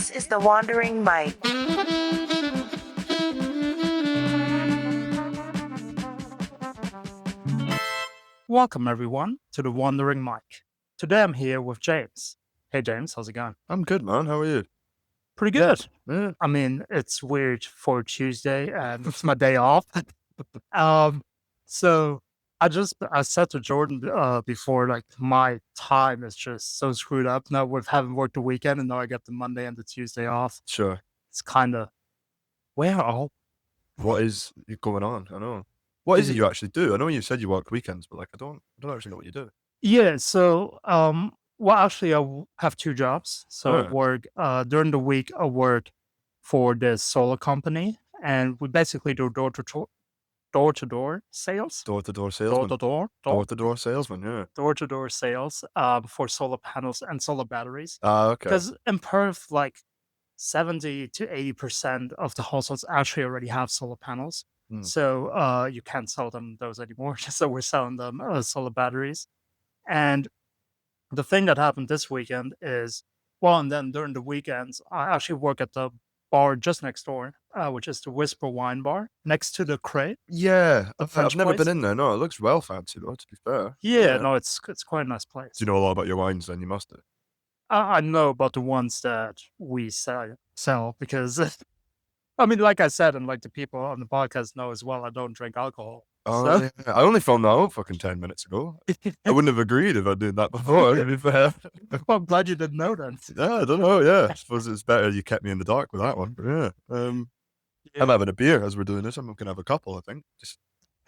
This is the Wandering Mike. Welcome, everyone, to the Wandering Mike. Today I'm here with James. Hey, James, how's it going? I'm good, man. How are you? Pretty good. Yeah. I mean, it's weird for Tuesday and it's my day off. Um, so I said to Jordan before, like my time is just so screwed up now with having worked the weekend, and now I get the Monday and the Tuesday off. Sure. It's kind of where all What is going on? I know. What is it you actually do? I know you said you work weekends, but like I don't actually know what you do. Yeah, so well, actually have two jobs. So I Oh, work during the week I work for this solar company, and we basically do door-to-door sales. door-to-door Door salesman. to door, Door-to-door salesman, yeah. door-to-door sales for solar panels and solar batteries. Ah, okay. Because in Perth, like 70 to 80% of the households actually already have solar panels. Hmm. So you can't sell them those anymore. So we're selling them solar batteries. And the thing that happened this weekend is, well, and then during the weekends, I actually work at the bar just next door, which is the Whisper Wine Bar next to the Crate, Yeah, the I've French never been place. in there. No, it looks well fancy though, to be fair. Yeah, Yeah. no, it's quite a nice Do you place. know a lot about your wines then? You must do. I know about the ones that we sell because I mean, like I said, and like the people on the podcast know as well, I don't drink alcohol. Oh, So yeah. I only found that out fucking 10 minutes ago. I wouldn't have agreed if I did that before, to be fair. I'm glad you didn't know that. Yeah, I don't know. Yeah, I suppose it's better you kept me in the dark with that one. But yeah. I'm Yeah. having a beer as we're doing this. I'm gonna have a couple, I think. Just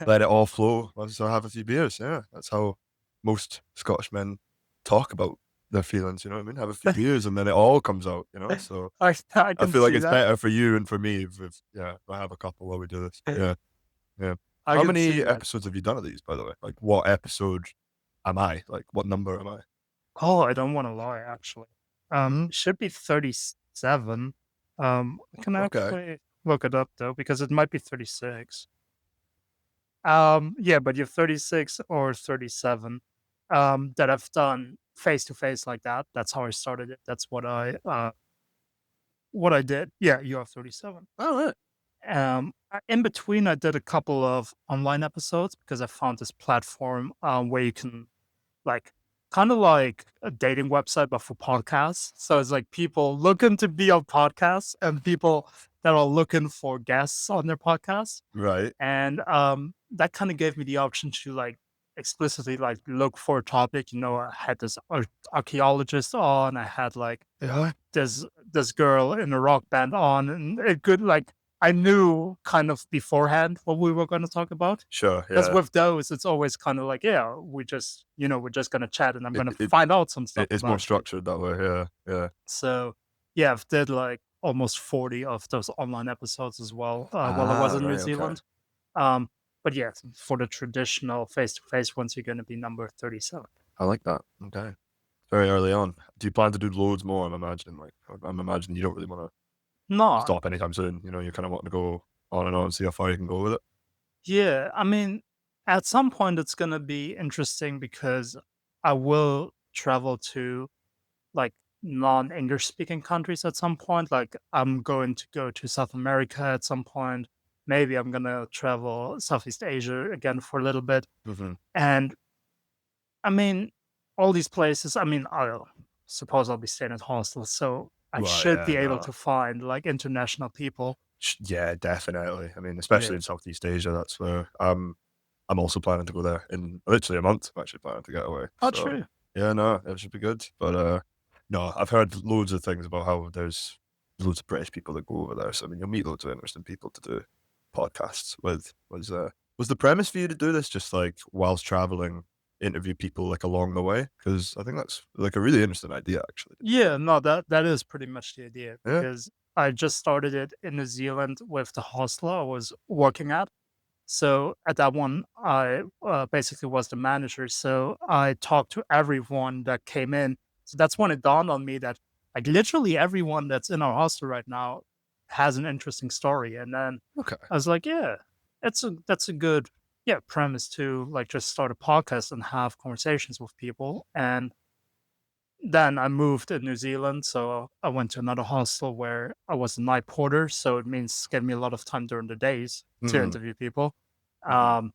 let it all flow once I have a few beers. Yeah, that's how most Scottish men talk about their feelings. You know what I mean? Have a few beers and then it all comes out. You know, so I I can feel like see it's that. better for you and for me if yeah, if I have a couple while we do this. Yeah, yeah. I How can see many that. episodes have you done of these, by the way? Like, what episode am I? Like, what number am I? Oh, I don't want to lie, actually. Hmm. It should be 37. I can Okay. actually look it up though, because it might be 36. Yeah, but you're 36 or 37. That I've done face to face like that. That's how I started it. That's what I did. Yeah, you are 37. All right. In between, I did a couple of online episodes because I found this platform where you can like kind of like a dating website, but for podcasts. So it's like people looking to be on podcasts and people that are looking for guests on their podcasts. Right. And that kind of gave me the option to like explicitly like look for a topic. You know, I had this archaeologist on. I had like Yeah. this girl in a rock band on, and it could like I knew kind of beforehand what we were going to talk about. Sure. Because Yeah. with those, it's always kind of like, yeah, we just, we're just gonna chat, and I'm It, gonna it find out some stuff it's more about you. structured that way. Yeah. Yeah. So, yeah, I've did like almost 40 of those online episodes as well while I was Ah. in New Right. Okay. Zealand. Um, but yeah, for the traditional face to face ones, you're gonna be number 37. I like that. Okay. Very early on. Do you plan to do loads more? I'm imagining. Like, I'm imagining you don't really want to No, stop anytime soon. You know, you're kind of wanting to go on and on, see how far you can go with it. yeah, I mean, at some point it's gonna be interesting because I will travel to like non-English speaking countries at some point. Like I'm going to go to South America at some point. Maybe I'm gonna travel Southeast Asia again for a little bit. Hmm. And I mean, all these places, I mean, I suppose I'll be staying at hostels, so I Well, should yeah, be able no. to find like international people. Yeah, definitely. I mean, especially Yeah. in Southeast Asia, that's where I'm also planning to go there in literally a month. I'm actually planning to get away. Oh, So true. yeah, no, it should be good. But no, I've heard loads of things about how there's loads of British people that go over there. So I mean, you'll meet loads of interesting people to do podcasts with. Was the premise for you to do this just like whilst traveling, interview people like along the way? Because I think that's like a really interesting idea, actually. To be fair. Yeah, no, that is pretty much the idea Yeah. because I just started it in New Zealand with the hostel I was working at. So at that one, I basically was the manager. So I talked to everyone that came in. So that's when it dawned on me that like literally everyone that's in our hostel right now has an interesting story. And then Okay. I was like, yeah, that's a good premise to like just start a podcast and have conversations with people. And then I moved in New Zealand, so I went to another hostel where I was a night porter, so it means getting me a lot of time during the days to Mhm, interview people. mhm. Um,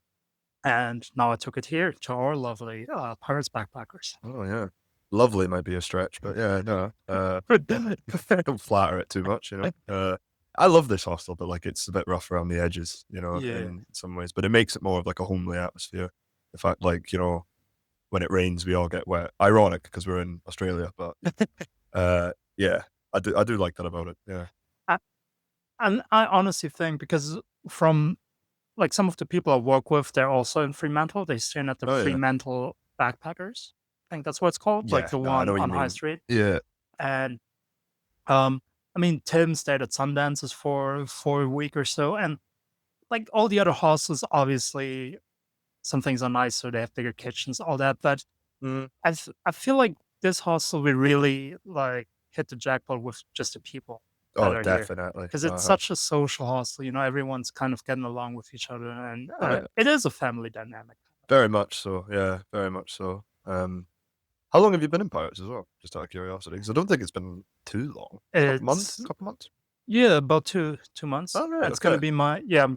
and now I took it here to our lovely Pirates Backpackers. Oh, yeah. Lovely might be a stretch, but yeah, no, don't flatter it too much, you know? I love this hostel, but, like, it's a bit rough around the edges, you know, Yeah. in some ways, but it makes it more of, like, a homely atmosphere. The fact, like, you know, when it rains, we all get wet. Ironic because 'cause we're in Australia, but, yeah, I do like that about it, yeah. I, and I honestly think because from like some of the people I work with, they're also in Fremantle. They stay at the Oh, yeah. Fremantle Backpackers. I think that's what it's called, like Yeah, the no, I know one what you on High mean. Street. Yeah. And I mean, Tim stayed at Sundance's for a week or so, and like all the other hostels, obviously some things are nicer. They have bigger kitchens, all that. But Mhm. I feel like this hostel we really like hit the jackpot with just the people that Oh, are here definitely. because it's Uh-huh. such a social hostel. You know, everyone's kind of getting along with each other, and Oh, yeah. it is a family dynamic. Very much so, yeah, very much so. How long have you been in Pirates as well? Just out of curiosity, because I don't think it's been too long. Couple months? It's Couple months? yeah, about 2 2 months. Oh, right, It's gonna okay. be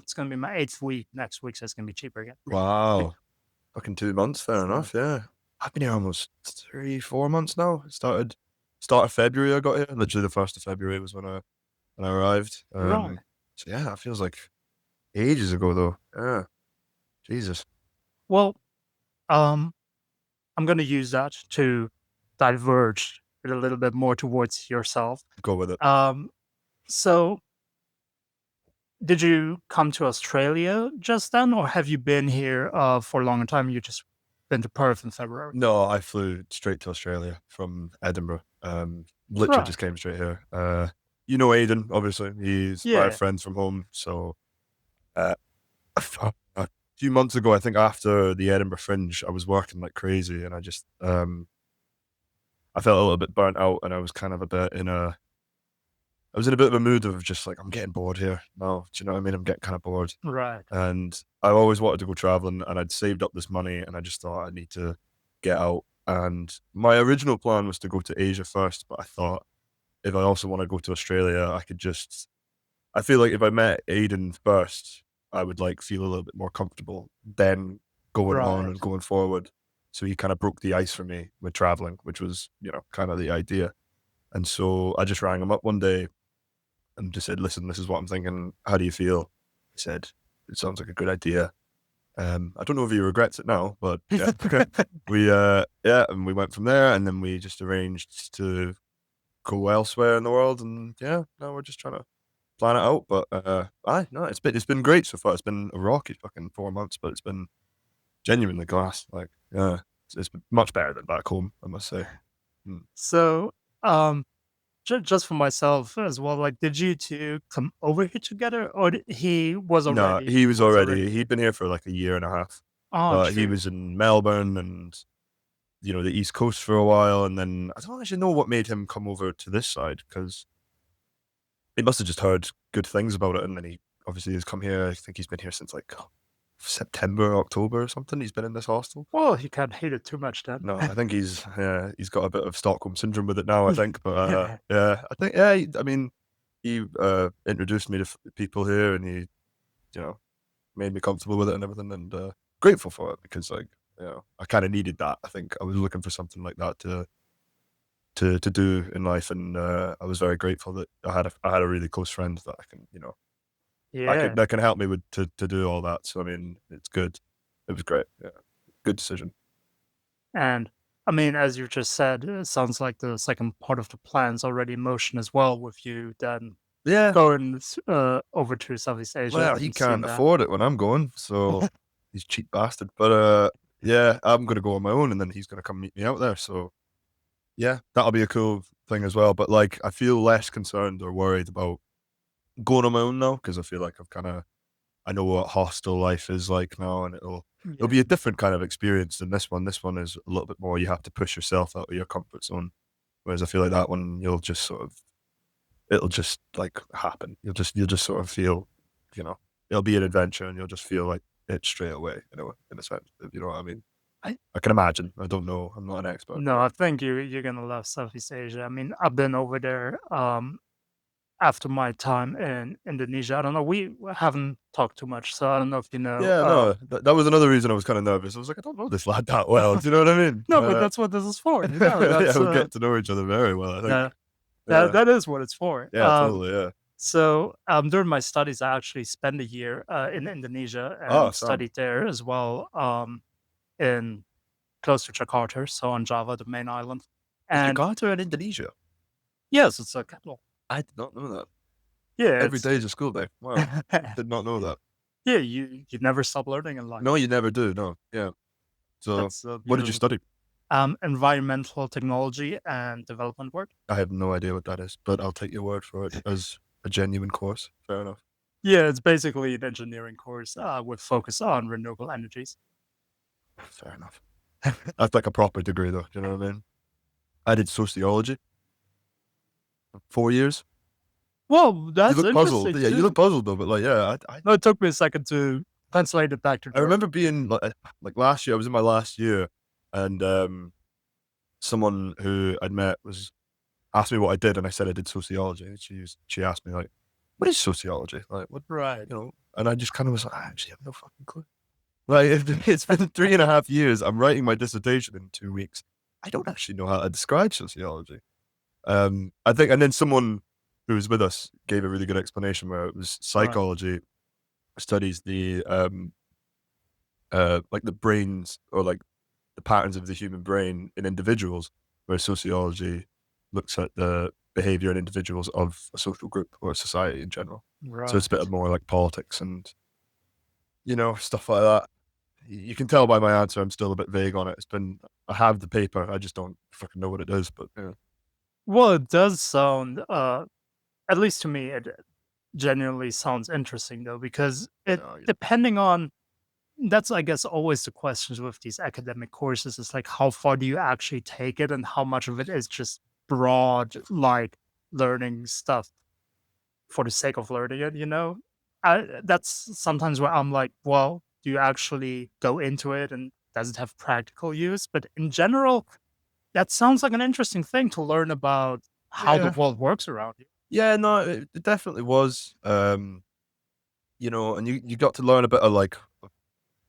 it's gonna be my eighth week next week, so it's gonna be cheaper again. Wow. Fucking 2 months, fair So, enough, yeah. I've been here almost 3, 4 months now. Start of February I got here, literally the 1st of February was when I arrived. right. So yeah, that feels like ages ago though. Yeah, Jesus. Well, um, I'm gonna use that to diverge it a little bit more towards yourself. Go with it. Um, so did you come to Australia just then, or have you been here for a longer time? You just been to Perth in February, No, I flew straight to Australia from Edinburgh. Literally right? just came straight here. You know Aidan, obviously. He's my Yeah, friend from home. So uh, a few months ago, I think after the Edinburgh Fringe, I was working like crazy, and I felt a little bit burnt out, and I was kind of a bit in a I was in a bit of a mood of just like I'm getting bored here now. Do you know what I mean? I'm getting kind of bored, right, and I always wanted to go traveling, and I'd saved up this money, and I just thought I need to get out. And my original plan was to go to Asia first, but I thought if I also want to go to Australia, I could just. I feel like if I met Aiden first, I would like feel a little bit more comfortable then going on and right. going forward. So he kind of broke the ice for me with traveling, which was, you know, kind of the idea. And so I just rang him up one day and just said, "Listen, this is what I'm thinking. How do you feel?" He said, "It sounds like a good idea." I don't know if he regrets it now, but yeah, yeah, and we went from there, and then we just arranged to go elsewhere in the world, and yeah, now we're just trying to plan it out. But aye, no, it's been great so far. It's been a rocky fucking 4 months, but it's been genuinely class. Like, yeah, it's been much better than back home, I must say. Mm. So, um, just for myself as well, like, did you two come over here together, or No, he was already? he'd been here for like a year and a half. Oh, He true. was in Melbourne and you know the East Coast for a while, and then I don't actually know what made him come over to this side because he must have just heard good things about it, and then he obviously has come here. I think he's been here since like September, October or something. He's been in this hostel. Well, he can't hate it too much then. No, I think he's yeah, he's got a bit of Stockholm syndrome with it now, I think. But yeah, I think yeah, I mean, he introduced me to people here, and he you know made me comfortable with it and everything, and grateful for it because like you know I kind of needed that. I think I was looking for something like that to do in life, and I was very grateful that I had a really close friend that I can you know Yeah, that can help me with to do all that. So I mean, it's good. It was great. Yeah, good decision. and I mean, as you just said, it sounds like the second part of the plan's already in motion as well with you then Yeah. going over to Southeast Asia Well, he and seeing can't that. afford it when I'm going, so he's a cheap bastard. But yeah, I'm gonna go on my own, and then he's gonna come meet me out there. So yeah, that'll be a cool thing as well. But like, I feel less concerned or worried about going on my own now because I feel like I know what hostel life is like now, and it'll Yeah, be a different kind of experience than this one. This one is a little bit more. You have to push yourself out of your comfort zone, whereas I feel like that one you'll just sort of it'll just like happen. You'll just sort of feel, you know, it'll be an adventure, and you'll just feel like it straight away. In a sense, if you know what I mean. I I can imagine. I don't know. I'm not an expert, No, but I think you're gonna love Southeast Asia. I mean, I've been over there, after my time in Indonesia. I don't know, we haven't talked too much, so I don't know if you know, yeah, no, that was another reason I was kinda nervous. I was like, "I don't know this lad that well." Do you know what I mean? No, but that's what this is for, Yeah, that's, we'll get to know each other very well, I think. that Yeah. that is what it's for. Yeah, totally, yeah. So, during my studies, I actually spent a year, in Indonesia Oh, and Sam. studied there as well, in close to Jakarta, so on Java, the main island. Is And Jakarta in Indonesia? yes, it's a capital. I did not know that. Yeah, Every it's day is a school day. Wow. Did not know that. yeah, you never stop learning in life. No, you never do, no. Yeah. So, That's a what did you beautiful study? thing. Environmental technology and development work. I have no idea what that is, but I'll take your word for it as a genuine course. Fair enough. Yeah, it's basically an engineering course, with focus on renewable energies. Fair enough. That's like a proper degree though, do you know what I mean? I did sociology, 4 years. Well, You that's look puzzled. interesting Yeah, you too. look puzzled though, but like, yeah, No, it took me a second to translate it back to I German. remember being like last year, I was in my last year and, someone who I'd met was asked me what I did, and I said I did sociology, and she asked me like, "What is sociology? Like, what?" Right. You know? And I just kind of was like, "I actually have no fucking clue." Like, it's been 3.5 years. I'm writing my dissertation in 2 weeks. I don't actually know how to describe sociology. I think, and then someone who was with us gave a really good explanation where it was Right. psychology studies the like the brains or like the patterns of the human brain in individuals, where sociology looks at the behavior in individuals of a social group or a society in general. So it's a bit of Right. more like politics and, stuff like that. You can tell by my answer, I'm still a bit vague on it. I have the paper, I just don't fucking know what it is, but yeah. Well, it does sound, at least to me, it genuinely sounds interesting though, because it No, depending on that's, I guess, always the questions with these academic courses is like how far do you actually take it and how much of it is just broad, like learning stuff for the sake of learning it, you know? That's sometimes where I'm like, well, do you actually go into it and does it have practical use? But in general, that sounds like an interesting thing to learn about how the yeah. world works around you. Yeah, no, it definitely was. And you got to learn a bit of like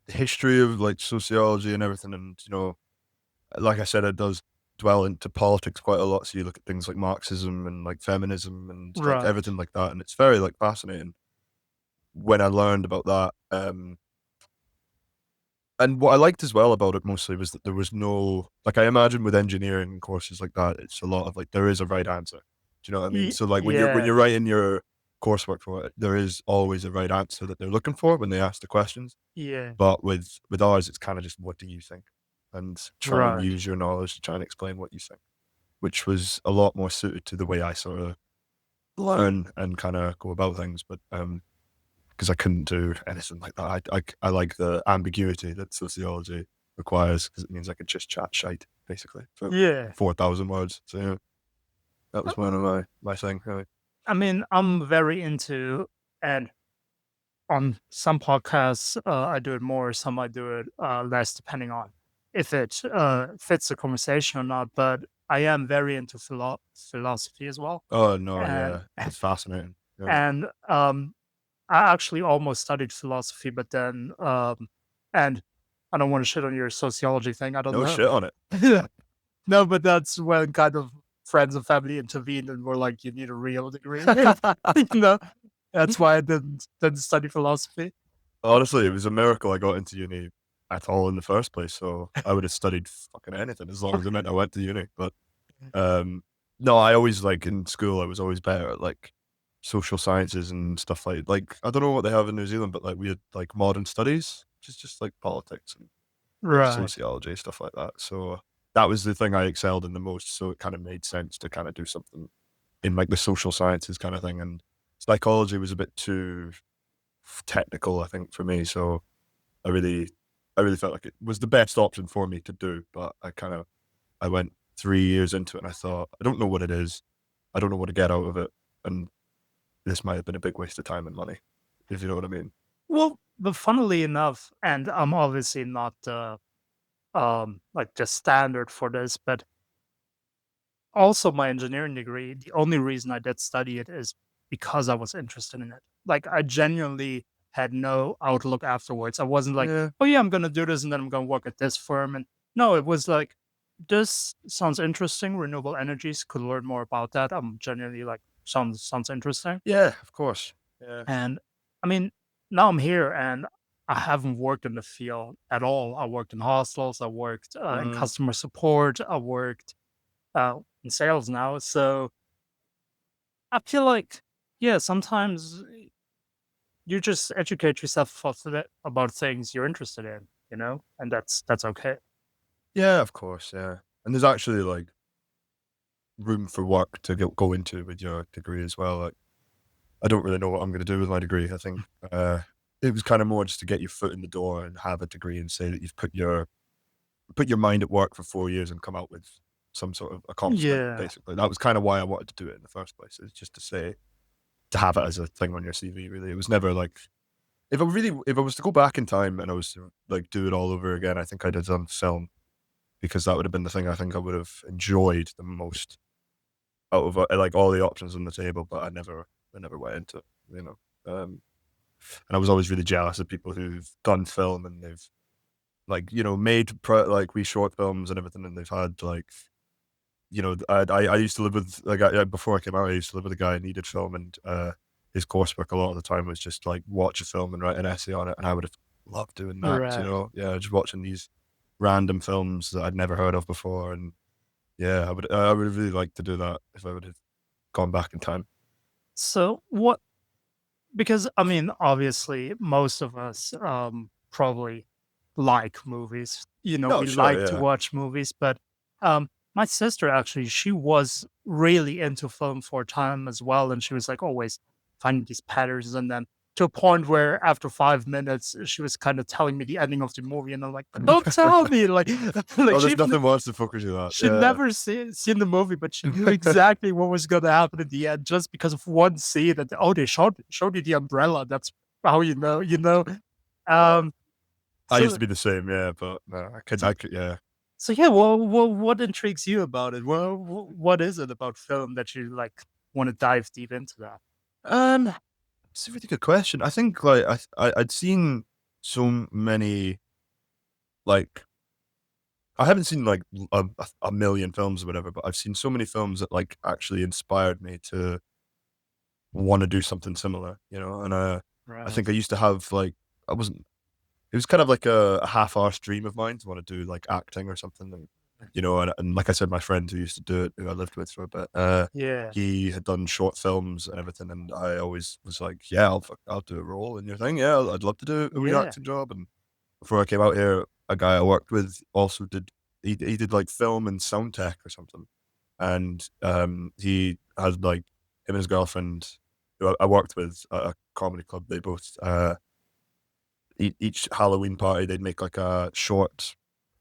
the history of like sociology and everything, and like I said, it does dwell into politics quite a lot. So you look at things like Marxism and like feminism and like Right. everything like that, and it's very like fascinating when I learned about that. And what I liked as well about it mostly was that there was no like I imagine with engineering courses like that, it's a lot of like there is a right answer. Do you know what I mean? So like when Yeah. you're writing your coursework for it, there is always a right answer that they're looking for when they ask the questions. Yeah. But with ours, it's kind of just what do you think, and try and Right. use your knowledge to try and explain what you think, which was a lot more suited to the way I sort of learn and kind of go about things. But because I couldn't do anything like that. I like the ambiguity that sociology requires because it means I could just chat shite basically for Yeah. 4,000 words. So yeah, that was one of my thing. Really. I mean, I'm very into, and on some podcasts, I do it more, some I do it less, depending on if it fits the conversation or not. But I am very into philosophy as well, Oh no, and yeah, it's fascinating. Yeah. and I actually almost studied philosophy, but then and I don't want to shit on your sociology thing. I don't No know. shit on it. No, but that's when kind of friends and family intervened and were like, "You need a real degree." You know, that's why I didn't study philosophy. Honestly, it was a miracle I got into uni at all in the first place. So I would have studied fucking anything as long as it meant I went to uni. But Um, no, I always like in school, I was always better at like social sciences and stuff like I don't know what they have in New Zealand, but like we had like modern studies, which is just like politics and Right. sociology, stuff like that. So that was the thing I excelled in the most. So it kind of made sense to kind of do something in like the social sciences kind of thing. And psychology was a bit too technical, I think, for me. So I really, I really felt like it was the best option for me to do, but I went 3 years into it and I thought, "I don't know what it is. I don't know what to get out of it, and this might have been a big waste of time and money," if you know what I mean. Well, but funnily enough, and I'm obviously not like just standard for this, but also my engineering degree, the only reason I did study it is because I was interested in it. Like I genuinely had no outlook afterwards. I wasn't like, Yeah. "Oh yeah, I'm gonna do this and then I'm gonna work at this firm." And no, it was like, "This sounds interesting. Renewable energies, could learn more about that." I'm genuinely like, "Sounds interesting." Yeah, of course. Yeah. And I mean, now I'm here and I haven't worked in the field at all. I worked in hostels. I worked in Mm. customer support. I worked in sales now. So I feel like, yeah, sometimes you just educate yourself about things you're interested in, and that's okay. Yeah, of course, yeah. And there's actually, like, room for work to go into with your degree as well, like, I don't really know what I'm gonna do with my degree, I think, it was kinda more just to get your foot in the door and have a degree and say that you've put your mind at work for 4 years and come out with some sort of accomplishment, Yeah, basically. That was kinda why I wanted to do it in the first place, is just to say to have it as a thing on your CV, really. It was never like if I was to go back in time and I was to, like, do it all over again, I think I'd have done film because that would have been the thing I think I would have enjoyed the most out of, like, all the options on the table, but I never went into it, you know? And I was always really jealous of people who've done film and they've, like, made like, wee short films and everything, and they've had, like, I used to live with a guy before I came out, I used to live with a guy and he did film and, his coursework a lot of the time was just, like, watch a film and write an essay on it, and I would have loved doing that, right. Yeah, just watching these random films that I'd never heard of before, and yeah, I would have really liked to do that if I would have gone back in time. So what? Because I mean, obviously, most of us probably like movies. No, We sure, like to yeah. watch movies, but my sister actually, she was really into film for a time as well, and she was like always finding these patterns, and then to a point where after 5 minutes, she was kind of telling me the ending of the movie, and I'm like, "Don't tell me!" Like, like Oh, there's nothing worse than focus you that, she'd yeah. never seen the movie, but she knew exactly what was gonna happen in the end just because of one scene that, "Oh, they showed you the umbrella." That's how you know? Yeah. Um, I used so to be the same, yeah, but no, so I could, yeah. so yeah, well, what intrigues you about it? Well, what is it about film that you, like, wanna dive deep into that? Um, it's a really good question. I think, like, I'd seen so many, like I haven't seen, like, a million films or whatever, but I've seen so many films that, like, actually inspired me to wanna do something similar, and, I Right. think I used to have, like I wasn't it was kind of like a half-arsed dream of mine to wanna do, like, acting or something, and like I said, my friend who used to do it, who I lived with for a bit, Yeah. he had done short films and everything, and I always was like, "Yeah, I'll do a role in your thing, yeah, I'd love to do a wee Yeah. acting job," and before I came out here, a guy I worked with also he did, like, film and sound tech or something, and, he had, like him and his girlfriend, who I worked with at a comedy club, they both, each Halloween party, they'd make, like, a short,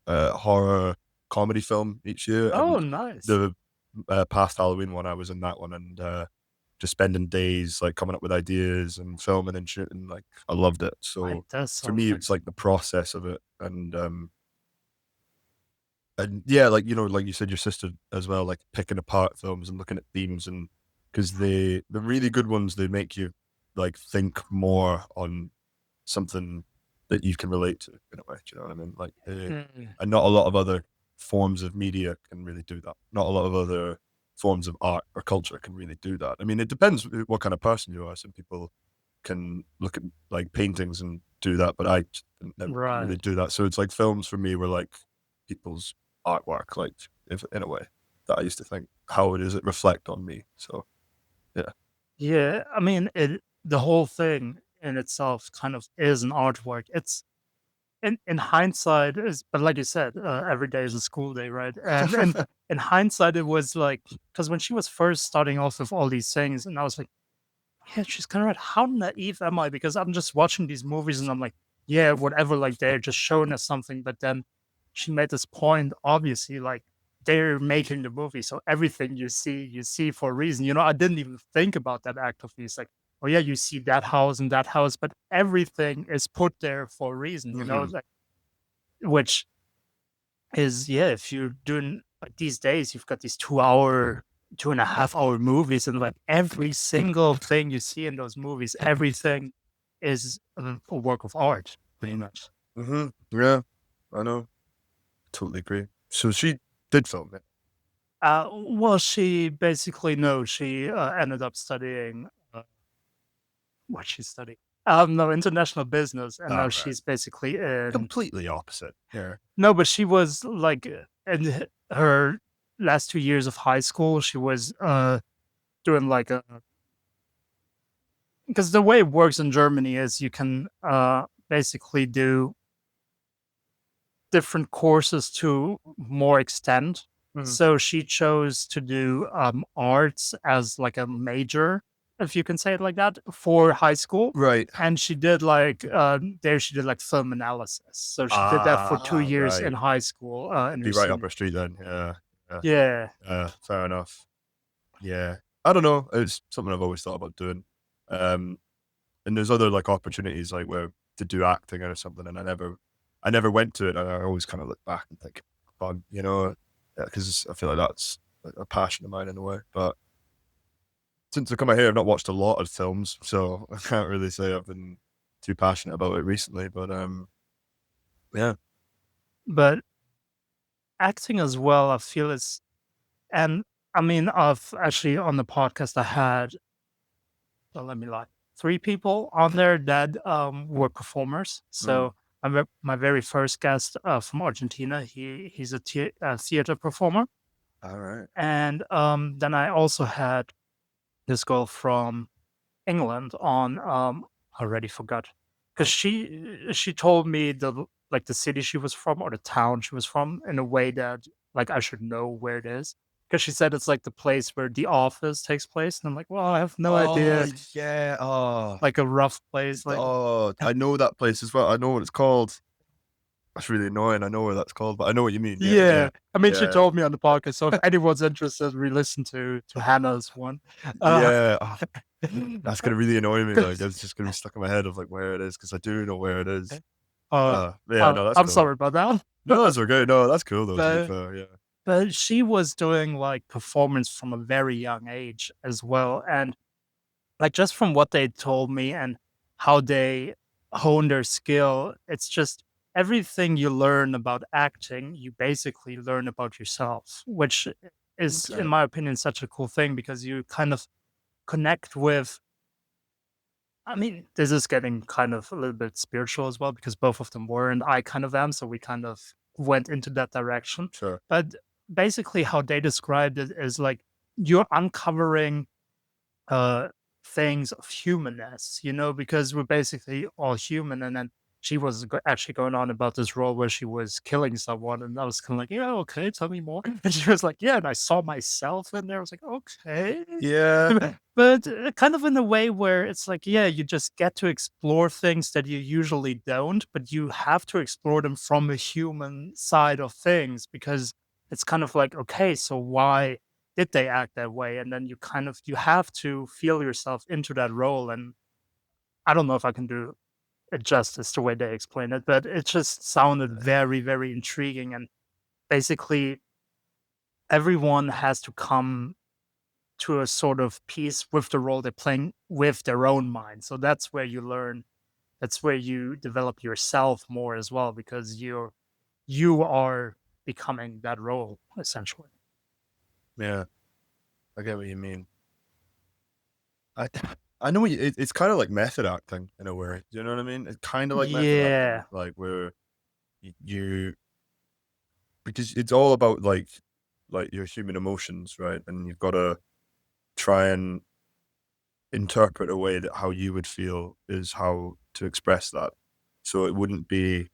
horror comedy film each year, Oh, and nice. the, past Halloween one, I was in that one, and, just spending days, like, coming up with ideas and filming and shooting, like, I loved it, It so does for sound me, like it's, like, the process of it, and yeah, like, like you said, your sister as well, like, picking apart films and looking at themes and because the really good ones, they make you, like, think more on something that you can relate to in a way, do you know what I mean? Like, Mm, and not a lot of other forms of media can really do that. Not a lot of other forms of art or culture can really do that. I mean, it depends what kind of person you are. Some people can look at, like, paintings and do that, but I just never could really right. do that. So it's like films for me were like people's artwork, like, if in a way that I used to think, how does it reflect on me? So yeah. Yeah, I mean, the whole thing in itself kind of is an artwork. It's in hindsight is but like you said, every day is a school day, right? And in hindsight, it was like because when she was first starting off with all these things, and I was like, yeah, she's kind of right. How naive am I? Because I'm just watching these movies and I'm like, yeah, whatever, like they're just showing us something. But then she made this point, obviously, like they're making the movie. So everything you see for a reason. I didn't even think about that actively. It's like, oh yeah, you see that house, but everything is put there for a reason, Hmm. like which is, yeah, if you're doing like these days, you've got these 2 hour, 2.5 hour movies, and like every single thing you see in those movies, everything is a work of art, pretty much. Yeah, I know. Totally agree. So she did film it. Well, she basically no, she ended up studying what she studied. No, international business, and now All right. she's basically in. Completely opposite. Yeah. No, but she was like in her last 2 years of high school. She was doing like a because the way it works in Germany is you can basically do different courses to more extent. Mhm. So she chose to do arts as like a major, if you can say it like that, for high school. Right. And she did like there she did like film analysis. So she did that for two Ah, years in right. high school in her Be right up senior. her street then. Yeah. Yeah. Yeah, Fair enough. Yeah. I don't know. It's something I've always thought about doing. Um, and there's other like opportunities like where to do acting or something, and I never went to it, and I always kind of look back and think, fun, you know, because I feel like that's a passion of mine in a way. But since I come out here, I've not watched a lot of films, so I can't really say I've been too passionate about it recently. But yeah. but acting as well, I feel is, and I mean, I've actually on the podcast I had, well, let me lie, three people on there that were performers. Mm. So my very first guest from Argentina, he's a theater performer, All right. and then I also had this girl from England on. I already forgot because she told me like the city she was from or the town she was from in a way that like I should know where it is because she said it's like the place where The Office takes place, and I'm like, well, I have no Oh idea, yeah. Oh, like a rough place, like oh, I know that place as well. I know what it's called. That's really annoying. I know where that's called, but I know what you mean. Yeah, yeah, yeah. I mean, she yeah, told me on the podcast, so if anyone's interested, re-listen to Hannah's one. Uh, yeah. Oh, that's gonna really annoy me. Like, it's just gonna be stuck in my head of like where it is because I do know where it is. uh, Yeah, no, that's I'm cool. sorry about that. No, that's okay. No, that's cool though. To be but fair, yeah. but she was doing like performance from a very young age as well, and like just from what they told me and how they hone their skill, it's just everything you learn about acting, you basically learn about yourself, which is, in Okay. my opinion, such a cool thing because you kind of connect with. I mean, this is getting kind of a little bit spiritual as well because both of them were, and I kind of am. So we kind of went into that direction. Sure. But basically, how they described it is like you're uncovering uh things of humanness, because we're basically all human. And then she was actually going on about this role where she was killing someone, and I was kind of like, yeah, okay, tell me more. And she was like, yeah, and I saw myself in there. I was like, okay. Yeah. But kind of in a way where it's like, yeah, you just get to explore things that you usually don't, but you have to explore them from a human side of things because it's kind of like, okay, so why did they act that way? And then you have to feel yourself into that role. And I don't know if I can do it justice the way they explain it, but it just sounded very, very intriguing. And basically, everyone has to come to a sort of peace with the role they're playing with their own mind. So that's where you learn. That's where you develop yourself more as well because you are becoming that role essentially. Yeah. I get what you mean. I I know what it's kind of like method acting in a way. Do you know what I mean? It's kind of like method acting, Yeah, like where you because it's all about like your human emotions, right? And you've got to try and interpret a way that how you would feel is how to express that. So it wouldn't be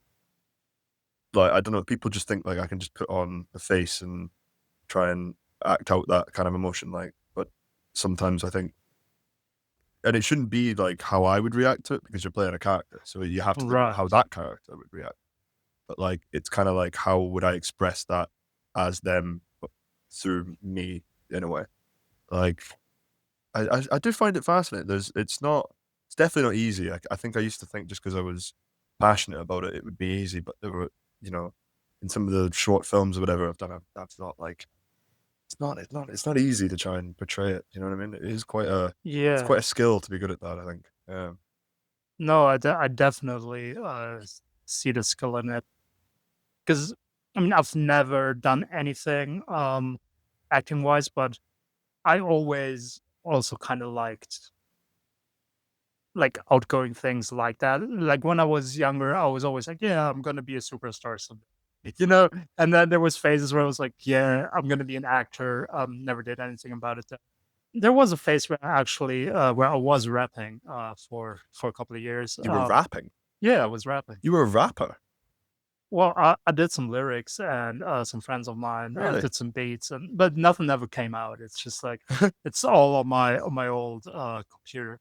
like I don't know. People just think like I can just put on a face and try and act out that kind of emotion, like. But sometimes I think and it shouldn't be like how I would react to it because you're playing a character. So you have to think about how right. that character would react. But like it's kind of like how would I express that as them but through me in a way. Like I do find it fascinating. It's definitely not easy. I think I used to think just because I was passionate about it, it would be easy, but there were, you know, in some of the short films or whatever I've done, that's not like it's not easy to try and portray it. You know what I mean? It's Yeah. quite a skill to be good at that. I think. No, I definitely, see the skill in it. 'Cause, I mean, I've never done anything, acting-wise, but I always also kinda liked, like, outgoing things like that. Like, when I was younger, I was always like, "Yeah, I'm gonna be a superstar someday." You know? And then there was phases where I was like, "Yeah, I'm gonna be an actor." Never did anything about it. There was a phase where I actually, where I was rapping, for a couple of years. You were rapping. Yeah, I was rapping. You were a rapper. Well, I did some lyrics and, some friends of mine, Really? did some beats and but nothing ever came out. It's just like it's all on my old, computer.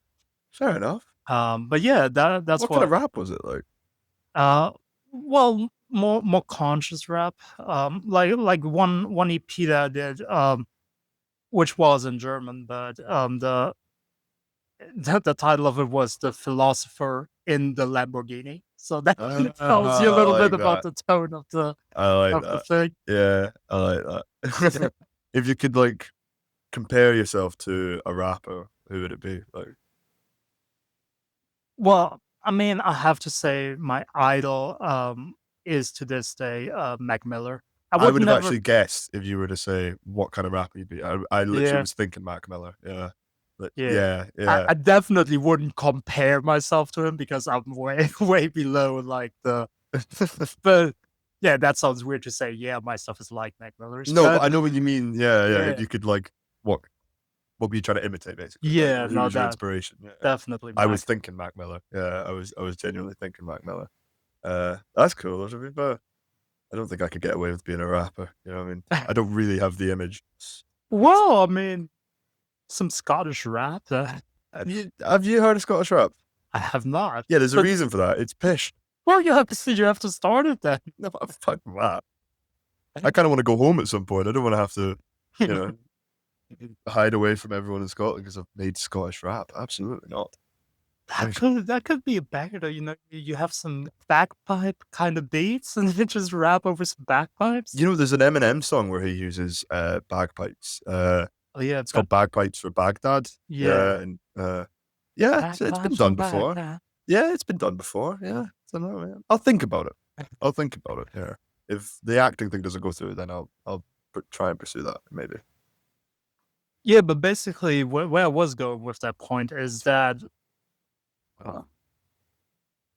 Fair enough. But yeah, that's What kind of what rap was it like? uh, well, more conscious rap. Like one EP that I did, which was in German, but, the title of it was "The Philosopher in the Lamborghini." So that kind of tells you a I little bit like about that. the tone I like of the that. thing. Yeah, I like Yeah. that. If you could like compare yourself to a rapper, who would it be? Like, Well, I mean, I have to say my idol, is to this day, Mac Miller. I I would would have never. actually guessed if you were to say what kind of rapper you'd be. I literally Yeah, was thinking Mac Miller. Yeah, but yeah. yeah, yeah. I definitely wouldn't compare myself to him because I'm way, way below, like, but yeah, that sounds weird to say, yeah, my stuff is like Mac Miller's, No, but but I know what you mean. Yeah, yeah. If yeah. you could like what what were you trying to imitate basically? Like Yeah, who no, was your that inspiration? Yeah, yeah. definitely I was Mac. thinking Mac Miller. Yeah, I was genuinely thinking Mac Miller. That's cool. To be fair. I don't think I could get away with being a rapper. You know what I mean? I don't really have the image. Well, I mean, some Scottish rap, Have you heard of Scottish rap? I have not, Yeah, there's a but reason for that. It's pish. well, you have to start it then. No, but fuck that. I kind of want to go home at some point. I don't want to have to, you know, hide away from everyone in Scotland because I've made Scottish rap. Absolutely not. I mean, That could be a banger, you know, you have some bagpipe kind of beats and then just rap over some bagpipes. there's an Eminem song where he uses bagpipes. Oh yeah, It's called Bagpipes for Baghdad. yeah, Yeah, and yeah, it's been bagpipes done from before. Baghdad. Yeah, it's been done before. Yeah, so no, yeah. I'll think about it. I'll think about it. Yeah, if the acting thing doesn't go through, then I'll try and pursue that maybe. Yeah, but basically where I was going with that point is that, uh,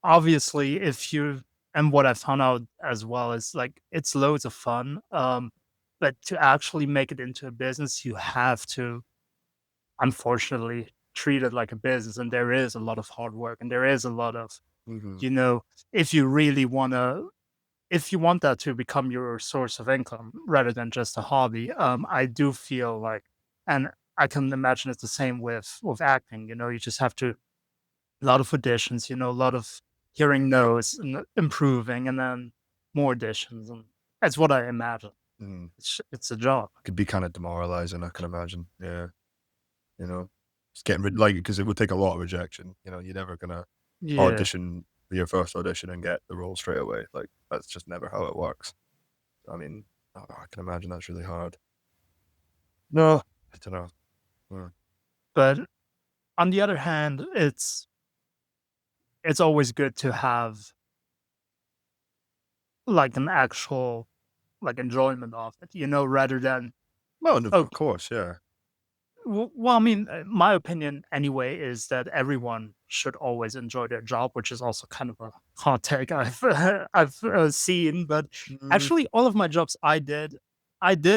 obviously, if you and what I found out as well is, like, it's loads of fun, but to actually make it into a business, you have to, unfortunately, treat it like a business, and there is a lot of hard work, and there is a lot of, Mhm. you know, if you really wanna if you want that to become your source of income rather than just a hobby, I do feel like, and I can imagine it's the same with acting. You know, you just have to a lot of auditions. You know, a lot of hearing no's and improving, and then more auditions, and that's what I imagine. Mhm. It's a job. Could be kind of demoralizing, I can imagine. Yeah, you know, just getting like because it would take a lot of rejection. You're never gonna Yeah, audition for your first audition and get the role straight away. Like that's just never how it works. I mean, I can imagine that's really hard. No, I don't know. Mm. but on the other hand, it's always good to have like an actual like enjoyment of it. You know, rather than Well, and of okay. course, yeah. Well, I mean, my opinion anyway is that everyone should always enjoy their job, which is also kind of a hot take I've I've seen. But Mm, actually, all of my jobs I did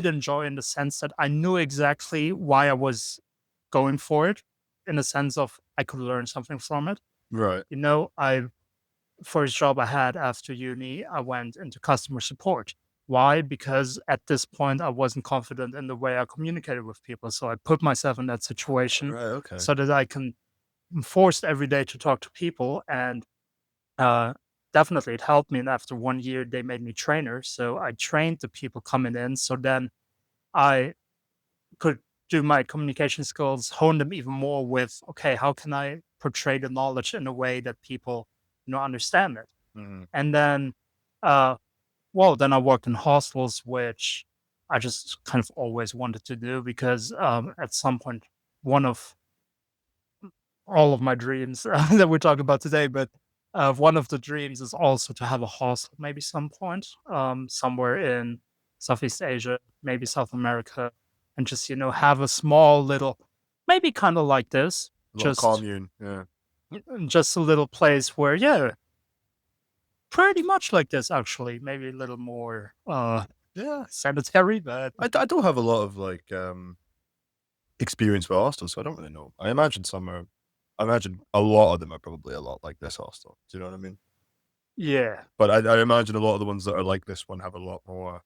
enjoy in the sense that I knew exactly why I was going for it, in the sense of I could learn something from it. right. You know, I first job I had after uni, I went into customer support. Why? Because at this point, I wasn't confident in the way I communicated with people. So I put myself in that situation Right, okay. so that I can I'm forced every day to talk to people. And uh, definitely it helped me. And after 1 year, they made me trainer. So I trained the people coming in. So then I could do my communication skills, hone them even more with, okay, how can I portray the knowledge in a way that people understand it? Mhm. And then uh, well, then I worked in hostels, which I just kind of always wanted to do because at some point, one of all of my dreams that we're talking about today, but one of the dreams is also to have a hostel, maybe some point, somewhere in Southeast Asia, maybe South America, and just have a small little, maybe kind of like this, A little just commune, yeah. just a little place where, yeah, pretty much like this actually, maybe a little more Yeah. sanitary, but I don't have a lot of, like, experience with hostels, so I don't really know. I imagine a lot of them are probably a lot like this hostel. Do you know what I mean? yeah, But I imagine a lot of the ones that are like this one have a lot more,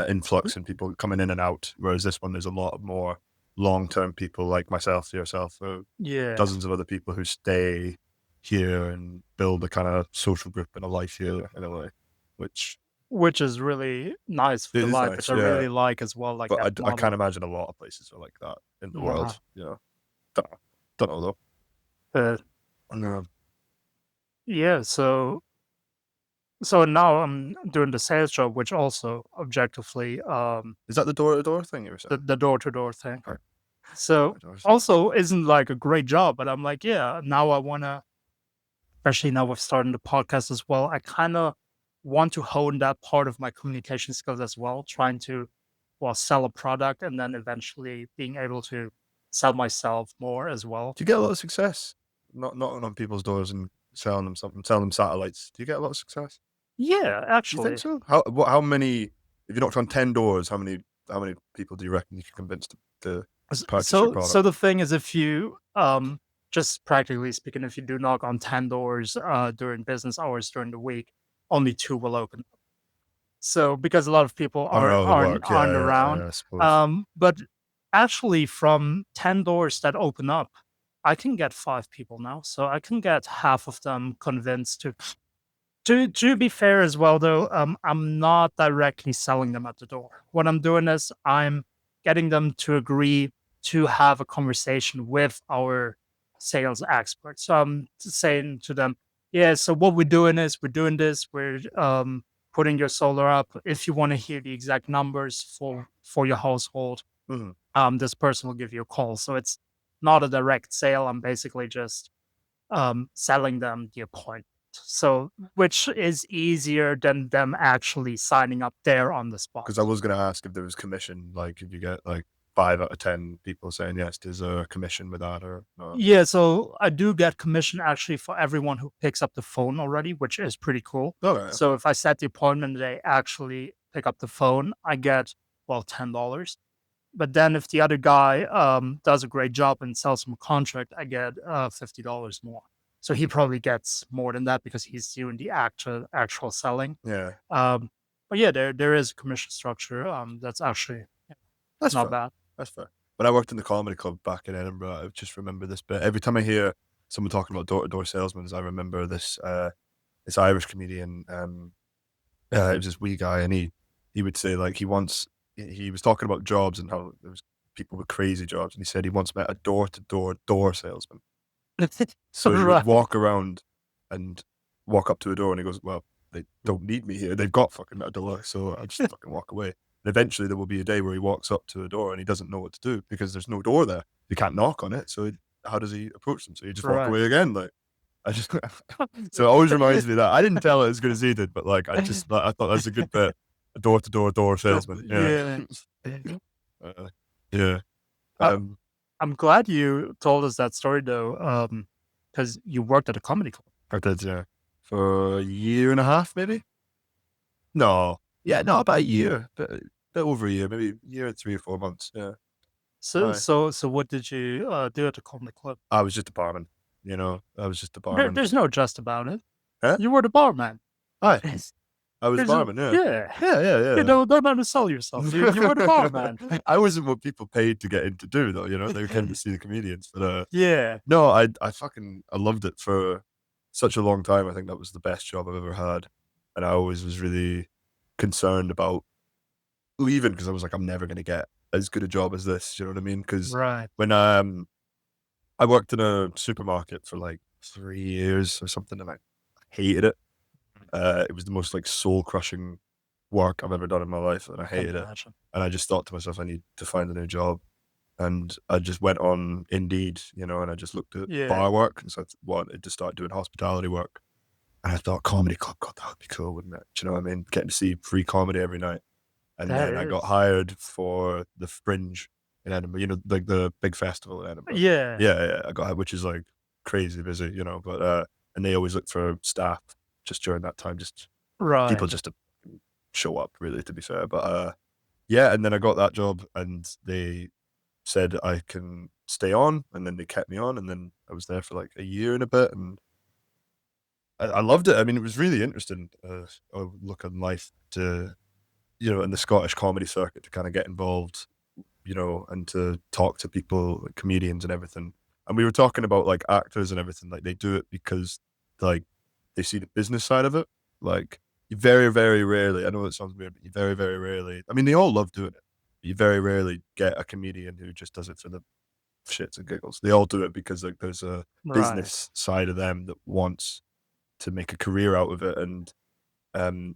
influx and people coming in and out, whereas this one, there's a lot more long-term people like myself, yourself, yeah, dozens of other people who stay here and build a kinda social group and a life here in a way, which which is really nice for it the is life, which nice, I yeah. really like as well, like But that I can't model. imagine a lot of places are like that in the Uh, world, you know? Don't know. Don't know though. but No. yeah, so now I'm doing the sales job, which also objectively, Is that the door-to-door thing you were saying? the door to door thing. Or So door-to-doors? also isn't like a great job, but I'm like, yeah, now I wanna, especially now with starting the podcast as well, I kind of want to hone that part of my communication skills as well, trying to, well, sell a product and then eventually being able to sell myself more as well. Do you get a lot of success? Knocking on people's doors and selling them something, selling them satellites. Do you get a lot of success? Yeah, Do you think actually. so? How many if you knocked on 10 doors, how many people do you reckon you can convince to purchase your So product? the thing is, if you just practically speaking, if you do knock on 10 doors during business hours during the week, only two will open. So because a lot of people Are aren't out of the aren't work, aren't around, I suppose. but actually from 10 doors that open up, I can get 5 people now, so I can get half of them convinced to be fair as well, though, I'm not directly selling them at the door. What I'm doing is I'm getting them to agree to have a conversation with our sales expert. So I'm saying to them, "Yeah, so what we're doing is we're doing this. We're putting your solar up. If you want to hear the exact numbers for your household, Mhm. this person will give you a call." So it's not a direct sale. I'm basically just selling them the appointment. So, which is easier than them actually signing up there on the spot. 'Cause I was gonna ask if there was commission, like, if you get, like, 5 out of 10 people saying yes, is there a commission with that or not? Yeah, so I do get commission actually for everyone who picks up the phone already, which is pretty cool. Okay. So if I set the appointment, they actually pick up the phone, I get, well, $10. But then if the other guy does a great job and sells him a contract, I get $50 more. So he probably gets more than that because he's doing the actual selling. Yeah. Um, but yeah, there is a commission structure. That's actually That's not fair. bad. That's fair. When I worked in the comedy club back in Edinburgh, I just remember this bit. Every time I hear someone talking about door-to-door salesmen, I remember this Irish comedian, it was this wee guy, and he would say, like, he was talking about jobs and how there was people with crazy jobs, and he said he once met a door salesman. So he would Right, walk around and walk up to a door, and he goes, "Well, they don't need me here. They've got fucking a door, so I'll just fucking walk away." And eventually, there will be a day where he walks up to a door and he doesn't know what to do because there's no door there. He can't knock on it, so how does he approach them? So you just walk right. away again, like, I just so it always reminds me of that. I didn't tell it as good as he did, but, like, I thought that's a good bit. A door-to-door door salesman, yeah. Yeah. Uh, yeah, I, um, I'm glad you told us that story though, because you worked at a comedy club. I did, yeah, for a year and a half, maybe? No. Yeah, no, about a year, bit over a year, maybe a year and 3 or 4 months, yeah. Aye. So what did you do at the comedy club? I was just a barman, I was just a barman. There's no just about it. Huh? You were the barman. Aye, There's, I was a there's a barman, yeah. yeah. Yeah, yeah, You yeah. don't undersell yourself. You were the barman. I wasn't what people paid to get in to do though, they came to see the comedians, but, Yeah. no, I loved it for such a long time. I think that was the best job I've ever had, and I always was really concerned about leaving because I was like, "I'm never gonna get as good a job as this," you know what I mean? Because Right. when, I worked in a supermarket for, like, 3 years or something, and I hated it. It was the most, like, soul-crushing work I've ever done in my life, and I Can hated it. imagine. And I just thought to myself, I need to find a new job. And I just went on Indeed, and I just looked at Yeah, bar work, and so I wanted to start doing hospitality work. And I thought comedy club, God, that would be cool, wouldn't it? Do you know what I mean? Getting to see free comedy every night. And that then I got is. hired for the Fringe in Edinburgh, like the big festival in Edinburgh. Yeah, Yeah, yeah, I got, which is like crazy busy, but and they always look for staff just during that time, just right. people just to show up, really, to be fair. But yeah, and then I got that job, and they said I can stay on, and then they kept me on, and then I was there for like a year and a bit, and I loved it. I mean, it was really interesting, look on life to, in the Scottish comedy circuit to kind of get involved, and to talk to people, like comedians and everything. And we were talking about like actors and everything, like they do it because like they see the business side of it. Like you very, very rarely, I know it sounds weird, but you very, very rarely, I mean, they all love doing it. But you very rarely get a comedian who just does it for the shits and giggles. They all do it because like there's a Right, business side of them that wants to make a career out of it, and um,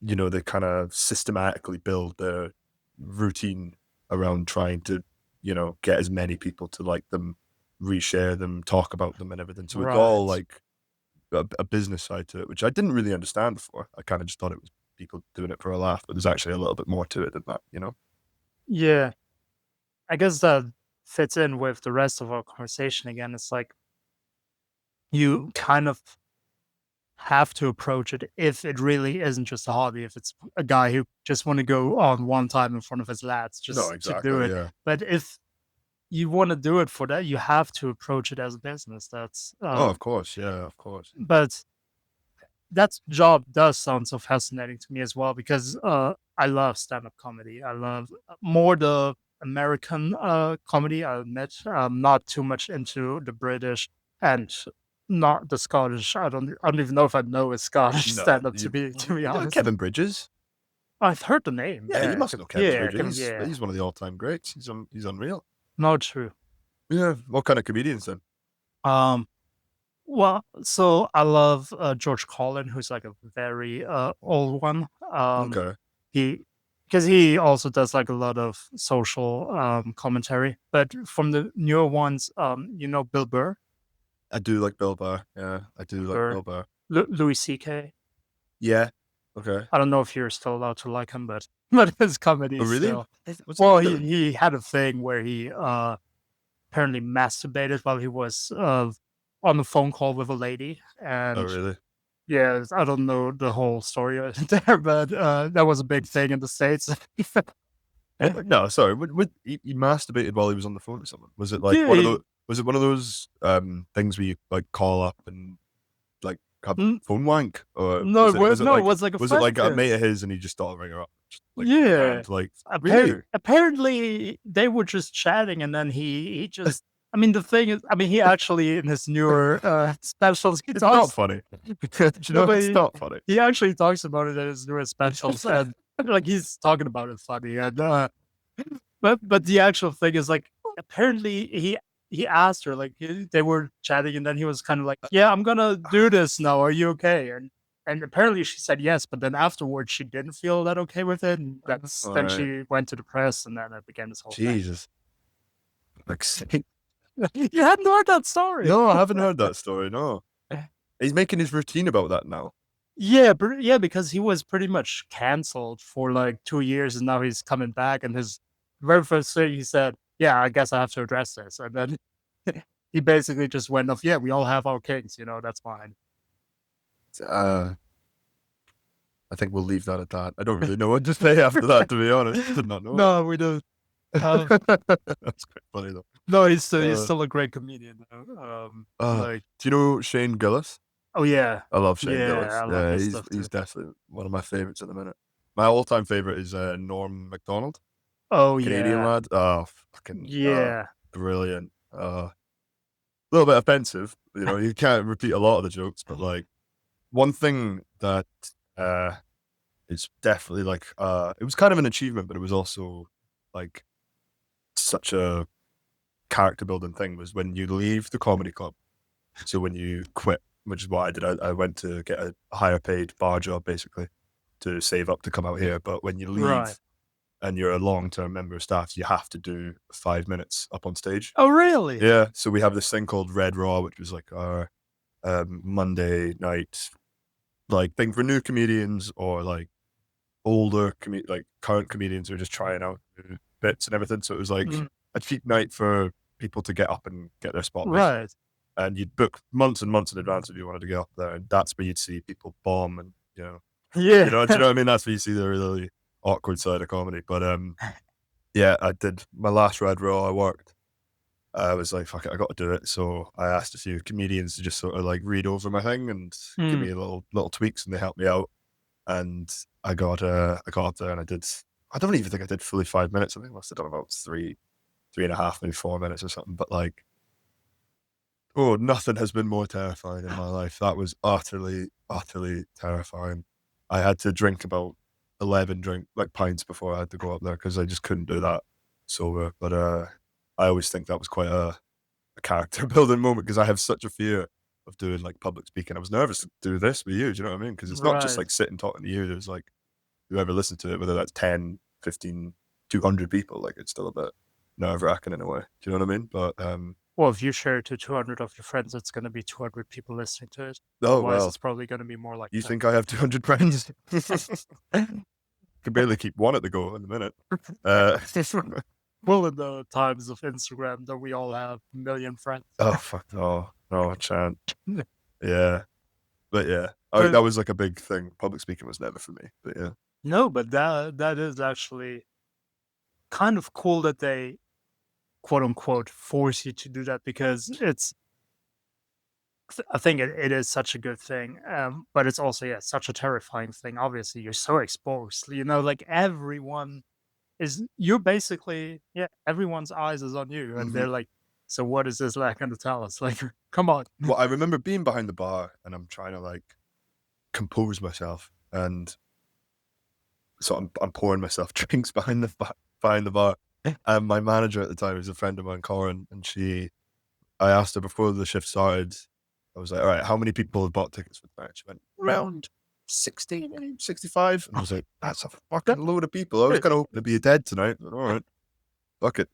they kind of systematically build their routine around trying to, get as many people to like them, reshare them, talk about them, and everything. So it's all right. like a business side to it, which I didn't really understand before. I kind of just thought it was people doing it for a laugh, but there's actually a little bit more to it than that. Yeah, I guess that fits in with the rest of our conversation again. It's like you kind of have to approach it if it really isn't just a hobby, if it's a guy who just want to go on one time in front of his lads No, just to do exactly. it. Yeah. But if you want to do it for that, you have to approach it as a business. That's Oh, of course. Yeah, of course. but that job does sound so fascinating to me as well because I love stand-up comedy. I love more the American comedy. I admit I'm not too much into the British and not the Scottish. I don't even know if I know a Scottish No, stand-up to be you know honest. Kevin Bridges. I've heard the name. Yeah, you Yeah, must know Kevin yeah, Bridges. yeah. He's one of the all-time greats. He's unreal. No, true. Yeah. What kind of comedians then? Um, Well, so I love, George Carlin, who's like a very, old one. Okay. He because he also does like a lot of social, commentary. But from the newer ones, Bill Burr, I do like Bill Burr. Yeah, I do like Burr, Bill Burr. Louis CK. Yeah. Okay. I don't know if you're still allowed to like him, but but his comedy Oh, is really? still. What's he Well, been he doing? he had a thing where he, apparently masturbated while he was, on the phone call with a lady, Oh, and really? yeah, I don't know the whole story there, but, that was a big thing in the States. No, sorry. He masturbated while he was on the phone to someone? Was it like Yeah, one of those? Was it one of those things where you like call up and like have n phone wank, or no, was it was it no, it like was like a was it friend of like a mate his. of his and he just thought to ring her up, just like Yeah. and like really? Apparently, they were just chatting, and then he just I mean, the thing is he actually in his newer, specials, he It's not talks funny. Do you no, know but it's not funny? he actually talks about it in his newer specials, and, like, he's talking about it funny, and, but the actual thing is, like, apparently he asked her, like, they were chatting, and then he was kinda like, "Yeah, I'm gonna do this now. Are you okay?" And apparently she said yes, but then afterwards, she didn't feel that okay with it, and then Alright. she went to the press, and then it became this whole thing. Jesus. Like, You hadn't heard that story? no, I haven't heard that story, no. He's making his routine about that now. Yeah, because he was pretty much canceled for, like, 2 years, and now he's coming back, and his very first thing he said, "Yeah, I guess I have to address this," and then he basically just went off, "Yeah, we all have our kinks, that's fine." Uh, I think we'll leave that at that. I don't really know what to say after that, to be honest. Did not know No, we don't. Um, that. That's quite funny though. no, he's Uh, still a great comedian, though, like do you know Shane Gillis? oh, yeah. I love Shane Yeah, Gillis. I love Yeah, his he's stuff he's too. definitely one of my favorites at the minute. My all-time favorite is Norm Macdonald, Oh, Canadian yeah. lad. Oh, fucking Yeah. brilliant. A little bit offensive, you can't repeat a lot of the jokes, but like one thing that uh is definitely like it was kind of an achievement, but it was also like such a character building thing was when you leave the comedy club. So when you quit, which is what I did, I went to get a higher paid bar job basically. to save up to come out here. But when you Right. leave and you're a long-term member of staff, you have to do 5 minutes up on stage. Oh, really? Yeah. So we have this thing called Red Raw, which was like our Monday night like thing for new comedians or like older like current comedians who are just trying out new bits and everything. So it was like Mm, a cheap night for people to get up and get their spot basically. right. And you'd book months and months in advance if you wanted to get up there, and that's where you'd see people bomb and Yeah. do you know what I mean? That's where you see the really awkward side of comedy. But yeah, I did my last Red Raw. I worked. I was like, fuck it, I got to do it. So I asked a few comedians to just sort of like read over my thing and give Mm, me little tweaks, and they helped me out. And I got up there and I did. I don't even think I did fully 5 minutes. I think I must have done about three and a half, maybe 4 minutes or something. But like, oh, nothing has been more terrifying in my life. That was utterly terrifying. I had to drink about 11 like pints before I had to go up there because I just couldn't do that sober. But I always think that was quite a character building moment because I have such a fear of doing like public speaking. I was nervous to do this with you. Do you know what I mean? Because it's not just right. like sitting talking to you. There's like whoever listened to it, whether that's 10, 15, 200 people, like it's still a bit nerve wracking in a way. Do you know what I mean? But Well, if you share it to 200 of your friends, it's gonna be 200 people listening to it. oh Otherwise, well. it's probably gonna be more like You 10. think I have 200 friends? Can barely keep one at the go in a minute. Uh, Well, in the times of Instagram, that we all have a million friends. oh fuck no, no chance. Yeah, but yeah, But that was like a big thing. Public speaking was never for me, but yeah. no, but that is actually kind of cool that they quote unquote force you to do that because I think it is such a good thing. But it's also, yeah, such a terrifying thing. Obviously, you're so exposed. Like everyone you're basically, yeah, everyone's eyes is on you, and Hmm. they're like, so what is this lad going to tell us? Like, come on. Well, I remember being behind the bar and I'm trying to like compose myself, and so I'm pouring myself drinks behind the bar. And my manager at the time was a friend of mine, Corin, and I asked her before the shift started. I was like, "All right, how many people have bought tickets for tonight?" She went, "Around 60, maybe 65." And I was like, "That's a fucking load of people." I was kind of hoping to be dead tonight. But all right, fuck it.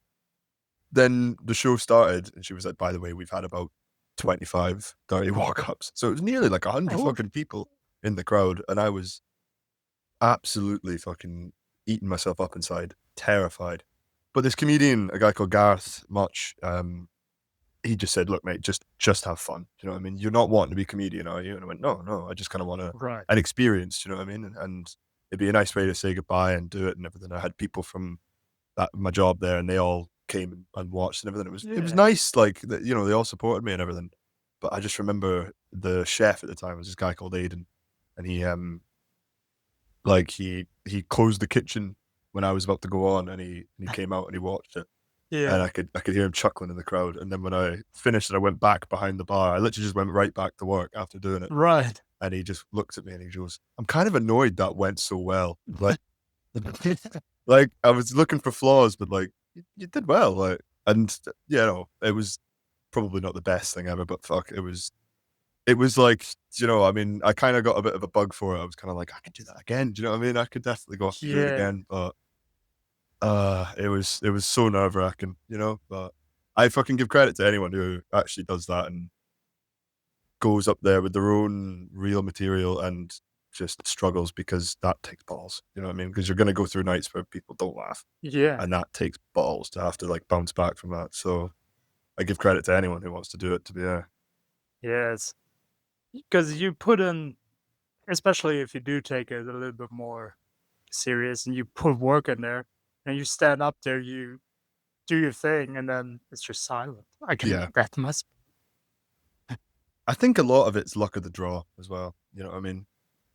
Then the show started, and she was like, "By the way, we've had about 25, 30 walk-ups." So it was nearly like 100 Oh, fucking people in the crowd, and I was absolutely fucking eating myself up inside, terrified. But this comedian, a guy called Gareth Much, he just said, "Look, mate, just have fun." Do you know what I mean? You're not wanting to be a comedian, are you? And I went, "No, no, I just kind of want right. an experience." Do you know what I mean? And it'd be a nice way to say goodbye and do it and everything. I had people from my job there, and they all came and watched and everything. It was Yeah. nice, like they all supported me and everything. But I just remember the chef at the time was this guy called Aiden, and he closed the kitchen when I was about to go on, and he came out and he watched it, and Yeah. I could hear him chuckling in the crowd. And then when I finished and I went back behind the bar, I literally just went right back to work after doing it. Right. And he just looked at me and he goes, "I'm kind of annoyed that went so well." Like I was looking for flaws, but like you did well. Like, and it was probably not the best thing ever, but fuck, it was like, I mean, I kind of got a bit of a bug for it. I was kind of like, I could do that again. Do you know what I mean? I could definitely go off and do it Yeah. again, but it was so nerve wracking, But I fucking give credit to anyone who actually does that and goes up there with their own real material and just struggles because that takes balls. You know what I mean? Because you're gonna go through nights where people don't laugh, Yeah. and that takes balls to have to like bounce back from that. So I give credit to anyone who wants to do it. To be there, Yes. Because you put in, especially if you do take it a little bit more serious and you put work in there and you stand up there, you do your thing, and then it's just silent. yeah. That must, I think a lot of it's luck of the draw as well. You know what I mean?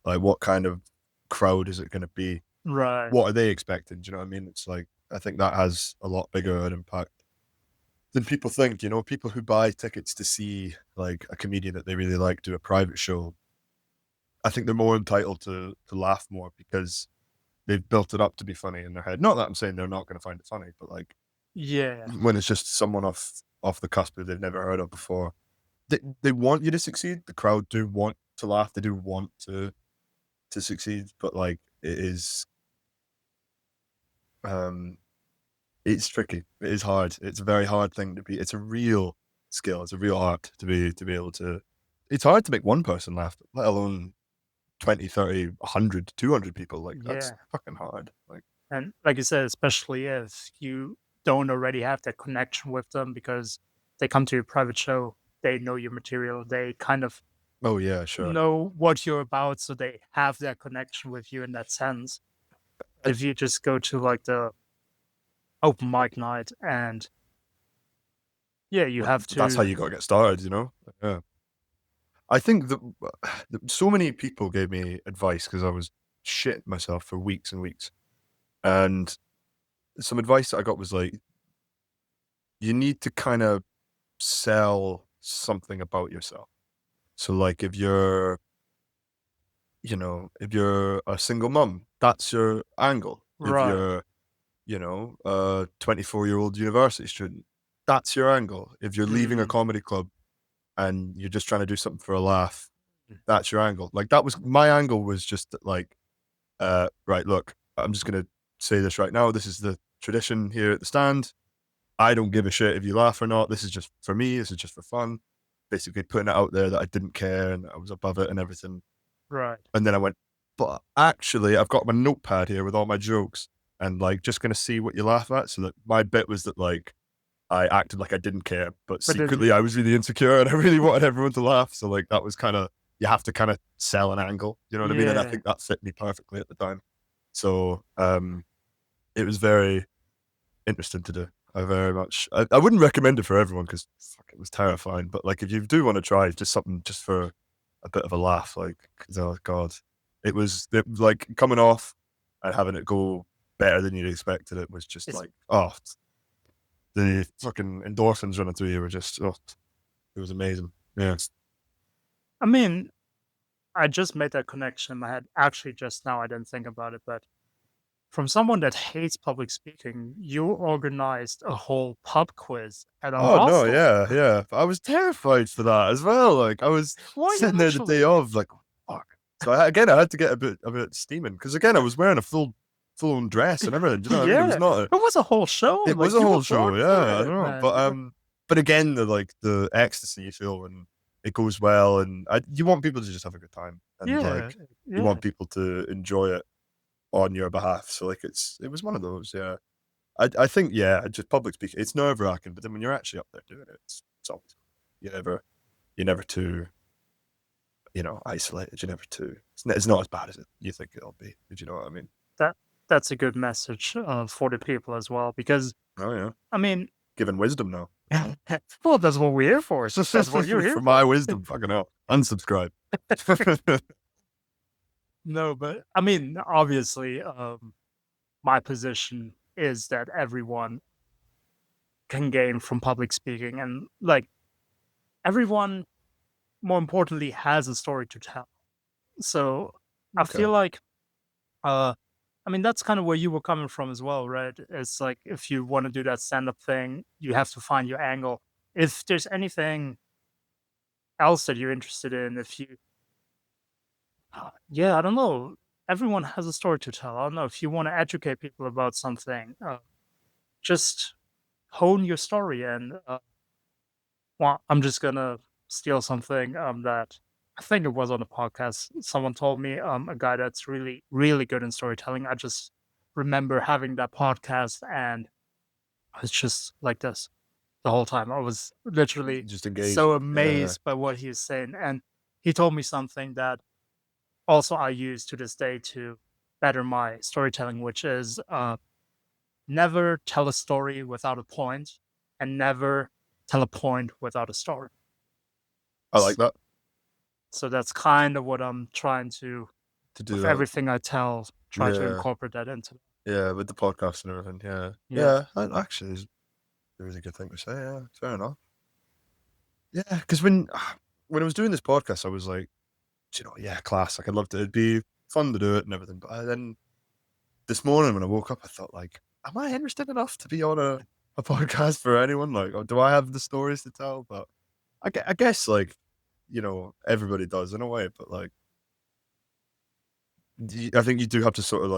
Like, what kind of crowd is it going to be? right. What are they expecting? Do you know what I mean? It's like I think that has a lot bigger an impact than people think. People who buy tickets to see like a comedian that they really like do a private show. I think they're more entitled to laugh more because they've built it up to be funny in their head. Not that I'm saying they're not going to find it funny, but like Yeah. when it's just someone off the cusp who they've never heard of before, they want you to succeed. The crowd do want to laugh. They do want to to succeed, but like it is, um, it's tricky. It is hard. It's a very hard thing to be. It's a real skill. It's a real art to be able to. It's hard to make one person laugh, let alone 20, 30, 100, 200 people. Like that's Yeah. fucking hard. Like, And like you said, especially if you don't already have that connection with them because they come to your private show, they know your material, they kind of oh yeah, sure. know what you're about, so they have that connection with you in that sense. I, If you just go to like the open mic night and yeah, you well, have that's how to you got to get started, you know? Yeah. I think that so many people gave me advice because I was shitting myself for weeks and weeks. And some advice that I got was like, you need to kind of sell something about yourself. So, like, if you're, if you're a single mum, that's your angle. If right. you're, a 24-year-old university student, that's your angle. If you're leaving a Mm, comedy club and you're just trying to do something for a laugh, that's your angle. Like, that was my angle was just that, like, right, look, I'm just going to say this right now. This is the tradition here at the stand. I don't give a shit if you laugh or not. This is just for me. This is just for fun. Basically, putting it out there that I didn't care and I was above it and everything. right. And then I went, but actually, I've got my notepad here with all my jokes and like just going to see what you laugh at. So that my bit was that like I acted like I didn't care, but But then, secretly I was really insecure and I really wanted everyone to laugh. So like that was kind of, you have to kind of sell an angle. You know what I mean? And I yeah, think that fit me perfectly at the time. So it was very interesting to do. I very much. I wouldn't recommend it for everyone because it was terrifying. But like, if you do want to try just something just for a bit of a laugh, like, oh god, like coming off and having it go better than you'd expected. It was just it's. like, oh, the fucking endorphins running through you were just, oh, it was amazing. Yeah. I mean, I just made that connection in my head. Actually, just now I didn't think about it, but from someone that hates public speaking, you organized a whole pub quiz at a Oh no, hostel. yeah, yeah. I was terrified for that as well. Like I was Why sitting there the day actually? of, like, fuck. So I had to get a bit steaming because again, I was wearing a full on dress and everything. Do you know what I mean? It was Yeah, not. it was a whole show. It was Like a you were whole born show. for Yeah, I don't it, know, man. but again, the like the ecstasy you feel when it goes well, and you want people to just have a good time, and Yeah, like you yeah. want people to enjoy it on your behalf. So like it was one of those. Yeah, I think yeah, just public speaking, it's nerve wracking, but then when you're actually up there doing it, it's always you never you're never too isolated. You're never too. It's not as bad as you think it'll be. Did you know what I mean? That that's a good message for the people as well, because Oh yeah, I mean, giving wisdom now. well, that's what we're here for. That's what you're here For my for. wisdom, fucking hell, unsubscribe. No, but I mean, obviously, my position is that everyone can gain from public speaking, and like everyone, more importantly, has a story to tell. So I Okay. feel like, uh, I mean, that's kind of where you were coming from as well, right? It's like if you want to do that stand up thing, you have to find your angle. If there's anything else that you're interested in, if you, yeah, I don't know. Everyone has a story to tell. I don't know if you want to educate people about something, just hone your story. And well, I'm just gonna steal something that I think it was on a podcast. Someone told me a guy that's really really good in storytelling. I just remember having that podcast, and I was just like this the whole time. I was literally Just engaged. so Yeah. amazed by what he was saying, and he told me something that also I use to this day to better my storytelling, which is never tell a story without a point, and never tell a point without a story. I like that So that's kind of what I'm trying to, to do with that. everything I tell, try to Yeah. incorporate that into. Yeah, with the podcast and everything. Yeah. Yeah. Yeah. Actually, is a really good thing to say. Yeah. Fair enough. Yeah. Because when I was doing this podcast, I was like, yeah, class. Like, I'd love to. It'd be fun to do it and everything. But then this morning when I woke up, I thought, like, am I interested enough to be on a podcast for anyone? Like, or do I have the stories to tell? But I guess, like, everybody does in a way. But, like, I think you do have to sort of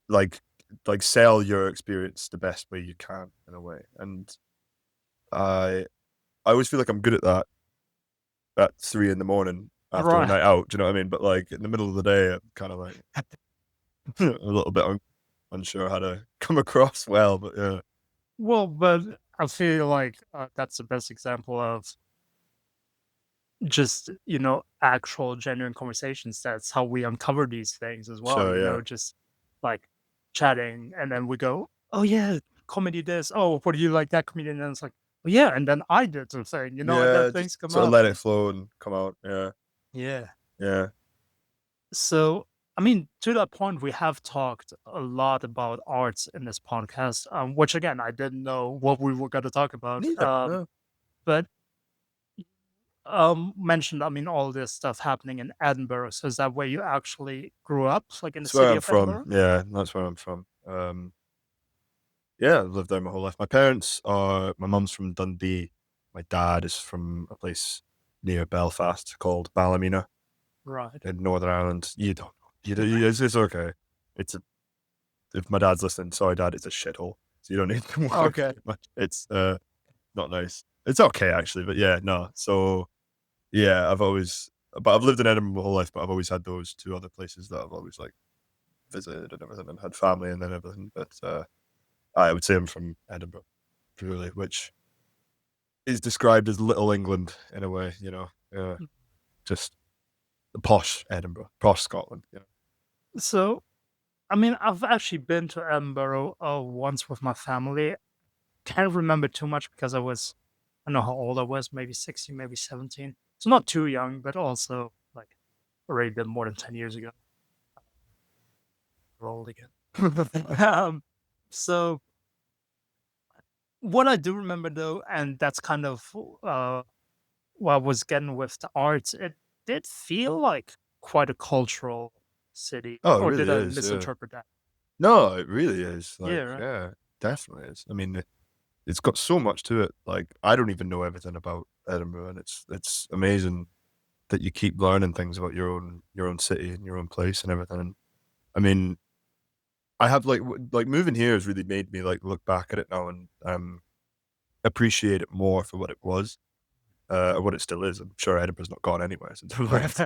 like sell your experience the best way you can in a way, and I I always feel like I'm good at that at 3 in the morning after a Right. night out. Do you know what I mean? But like in the middle of the day, I'm kind of like a little bit unsure how to come across well. But yeah, Well, but I feel like that's the best example of just, actual genuine conversations. That's how we uncover these things as well, sure, yeah, just like chatting. And then we go, oh, yeah, comedy this. Oh, what do you like that comedian? And it's like, oh, yeah. And then I did the thing, and then yeah. Just things come sort of up. let it flow and come out. Yeah, Yeah. yeah. So, I mean, to that point, we have talked a lot about arts in this podcast, which again, I didn't know what we were going to talk about. Neither. No. But mentioned, I mean, all this stuff happening in Edinburgh. So is that where you actually grew up, like in the That's where city I'm of from. Edinburgh? Yeah, that's where I'm from. Yeah, I've lived there my whole life. My mum's from Dundee. My dad is from a place near Belfast called Ballymena Right. in Northern Ireland. You don't know. It's okay. It's a, if my dad's listening, sorry, dad, it's a shithole. So you don't need to worry Okay. too much. It's not nice. It's okay actually, but yeah, no. So yeah, but I've lived in Edinburgh my whole life, but I've always had those two other places that I've always like visited and everything and had family and then everything. But I would say I'm from Edinburgh, purely, which is described as Little England in a way, just posh Edinburgh, posh Scotland. So, I mean, I've actually been to Edinburgh once with my family. Can't remember too much because I don't know how old I was, maybe 16, maybe 17. So not too young, but also like already been more than 10 years ago. We're old again. So what I do remember though, and that's kind of uh, what I was getting with the arts, it did feel like quite a cultural city, Oh, it or did really I is. Yeah. misinterpret that? No, it really is. Yeah, Like, right. yeah, definitely is. I mean, it's got so much to it. Like, I don't even know everything about Edinburgh, and it's amazing that you keep learning things about your own city and your own place and everything. And I mean, I have like moving here has really made me like look back at it now and appreciate it more for what it was, or what it still is. I'm sure Edinburgh's not gone anywhere since I've left.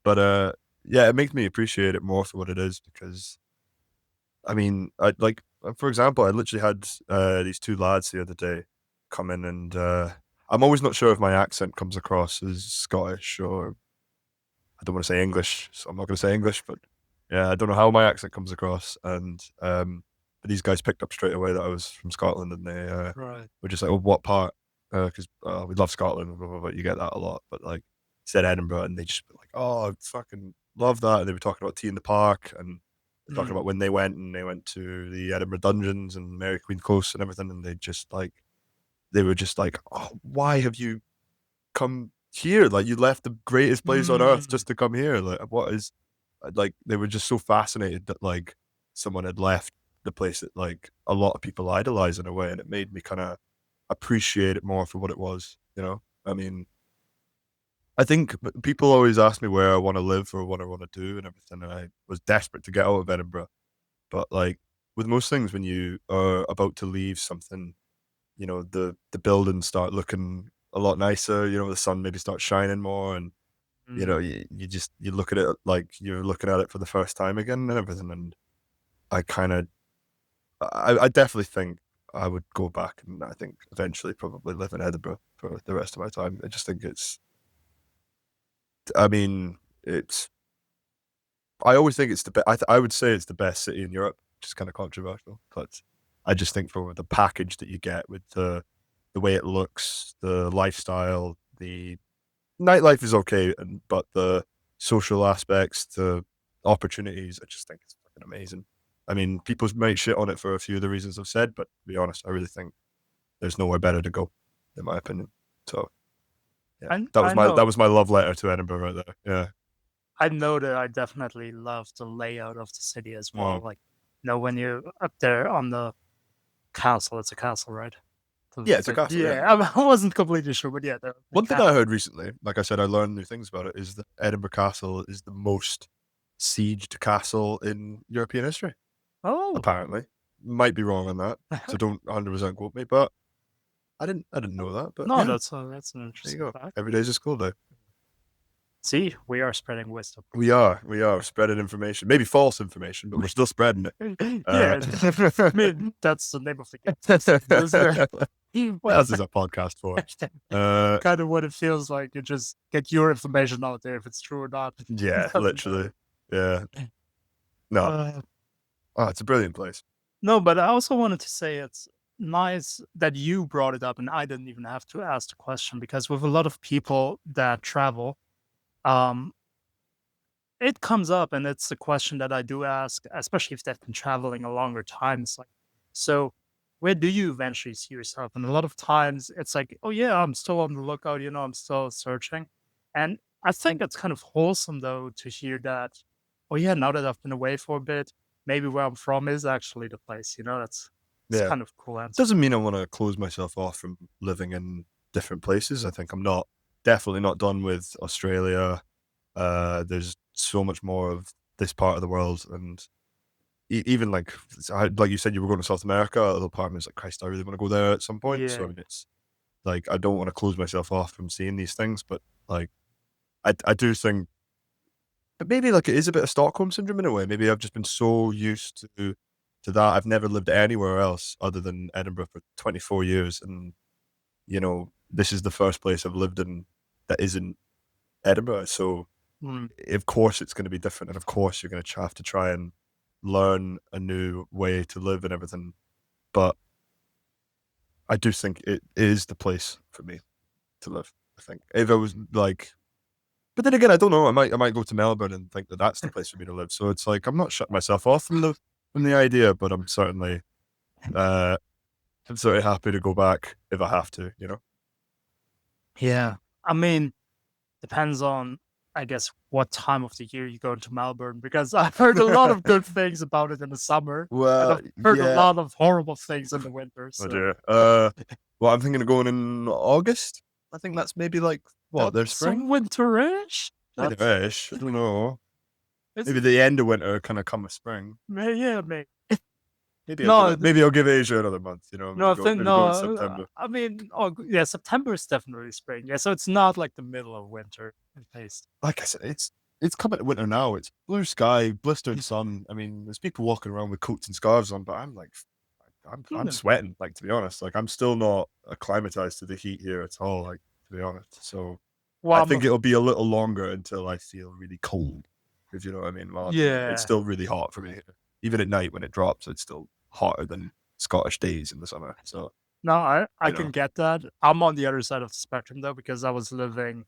But yeah, it makes me appreciate it more for what it is because I mean, for example, I literally had these two lads the other day come in, and I'm always not sure if my accent comes across as Scottish or I don't want to say English, so I'm not going to say English, but yeah, I don't know how my accent comes across. And but these guys picked up straight away that I was from Scotland, and they Right. were just like, "Well, what part?" Because we love Scotland, blah, blah, blah. You get that a lot, but like said Edinburgh, and they just were like, "Oh, I fucking love that." And they were talking about tea in the park, and talking Mm. about when they went to the Edinburgh Dungeons and Mary Queen Close and everything, and they were just like, "Oh, why have you come here? Like, you left the greatest place on earth Mm. just to come here. Like, what is like?" They were just so fascinated that like someone had left the place that like a lot of people idolize in a way, and it made me kind of appreciate it more for what it was. I mean, I think people always ask me where I want to live or what I want to do and everything, and I was desperate to get out of Edinburgh. But like with most things, when you are about to leave something, the buildings start looking a lot nicer. The sun maybe starts shining more, and Mm. you look at it like you're looking at it for the first time again and everything. And I kind of, I definitely think I would go back, and I think eventually probably live in Edinburgh for the rest of my time. I just think I mean, it's. I always think it's the best. I would say it's the best city in Europe, which is kind of controversial, but I just think for the package that you get with the way it looks, the lifestyle, the nightlife is okay, but the social aspects, the opportunities, I just think it's fucking amazing. I mean, people might shit on it for a few of the reasons I've said, but to be honest, I really think there's nowhere better to go, in my opinion. So yeah, I know. that was my love letter to Edinburgh right there. Yeah. I know that I definitely love the layout of the city as well. Mm. Like, when you're up there on the castle, it's a castle, right? Yeah, it's a thing. castle, yeah. Yeah, I wasn't completely sure, but yeah, the One thing castle. I heard recently, like I said, I learned new things about it, is that Edinburgh Castle is the most sieged castle in European history, Oh, apparently. Might be wrong on that, so don't 100% quote me, but I didn't know that, but no, yeah, that's an there you interesting go. fact. Every day's a school day. See, we are spreading wisdom. We are spreading information, maybe false information, but we're still spreading it. Uh, Yeah, I mean that's the name of the game. This what else is a podcast for? Uh, kind of what it feels like. You just get your information out there if it's true or not. yeah, Doesn't matter. literally. Yeah. No. Uh, Oh, it's a brilliant place. no, but I also wanted to say it's nice that you brought it up, and I didn't even have to ask the question because with a lot of people that travel, um, it comes up, and it's a question that I do ask, especially if they've been traveling a longer time. It's like, so where do you eventually see yourself? And a lot of times it's like, oh yeah, I'm still on the lookout, I'm still searching. And I think it's kind of wholesome though to hear that, oh yeah, now that I've been away for a bit, maybe where I'm from is actually the place, that's it's Yeah. kind of a cool answer. Doesn't mean I want to close myself off from living in different places. I think I'm not definitely not done with Australia. There's so much more of this part of the world, and even like you said, you were going to South America. A little part of me is like, Christ, I really want to go there at some point. So I Yeah. mean, it's like I don't want to close myself off from seeing these things, but like I do think, but maybe like it is a bit of Stockholm syndrome in a way. Maybe I've just been so used to that. I've never lived anywhere else other than Edinburgh for 24 years, and this is the first place I've lived in that isn't Edinburgh. So Mm, of course it's going to be different, and of course you're going to have to try and learn a new way to live and everything. But I do think it is the place for me to live. I think if I was like, but then again, I don't know. I might go to Melbourne and think that that's the place for me to live. So it's like I'm not shutting myself off from the idea, but uh I'm certainly happy to go back if I have to. yeah. I mean, depends on, I guess, what time of the year you go to Melbourne because I've heard a lot of good things about it in the summer, and Well, I've heard a yeah. lot of horrible things in the winter. Oh So dear. Well, I'm thinking of going in August. I think that's maybe like what their that's spring, winterish. kind of That's ish. I don't know. is Maybe it? the end of winter kind of come with spring. Yeah, maybe. Maybe I'll give No, it. Maybe I'll give Asia another month. no, I think Maybe go in no. September. I mean, oh yeah, September is definitely spring. Yeah, so it's not like the middle of winter at least. Like I said, it's coming to winter now. It's blue sky, blistered sun. I mean, there's people walking around with coats and scarves on, but I'm like, I'm Hmm. sweating. Like to be honest, like I'm still not acclimatized to the heat here at all. Like to be honest, so Well, I I'm a, think it'll be a little longer until I feel really cold. If you know what I mean. Well, it's yeah. still really hot for me here. Even at night when it drops, it's still hotter than Scottish days in the summer. So No, I you can know. get that. I'm on the other side of the spectrum though because I was living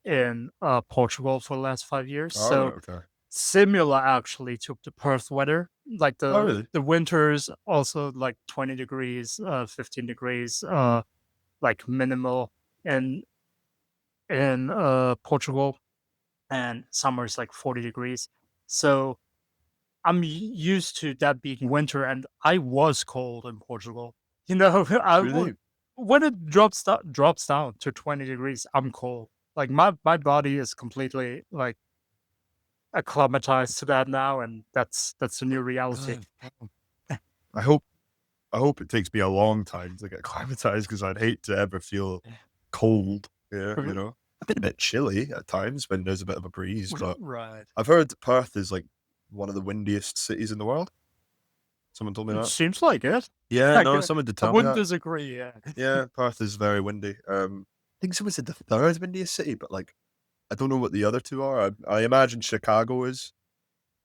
in Portugal for the last 5 years. All right. So Okay. similar actually to the Perth weather. Like Oh, the really? the winters also like 20 degrees, 15 degrees, like minimal in Portugal, and summer is like 40 degrees. So I'm used to that being winter, and I was cold in Portugal. I would Really? when it drops down to 20 degrees, I'm cold. Like my body is completely like acclimatized to that now, and that's the new reality. God. I hope I hope it takes me a long time to get acclimatized because I'd hate to ever feel cold. Yeah, R- I've been a bit chilly at times when there's a bit of a breeze, but Right. I've heard Perth is like one of the windiest cities in the world. Someone told me It that. seems like it. Yeah, I, no, c- someone did I tell me wouldn't that. disagree. Yeah. Yeah, Perth is very windy. I think someone said the third windiest city, but like I don't know what the other two are. I imagine Chicago is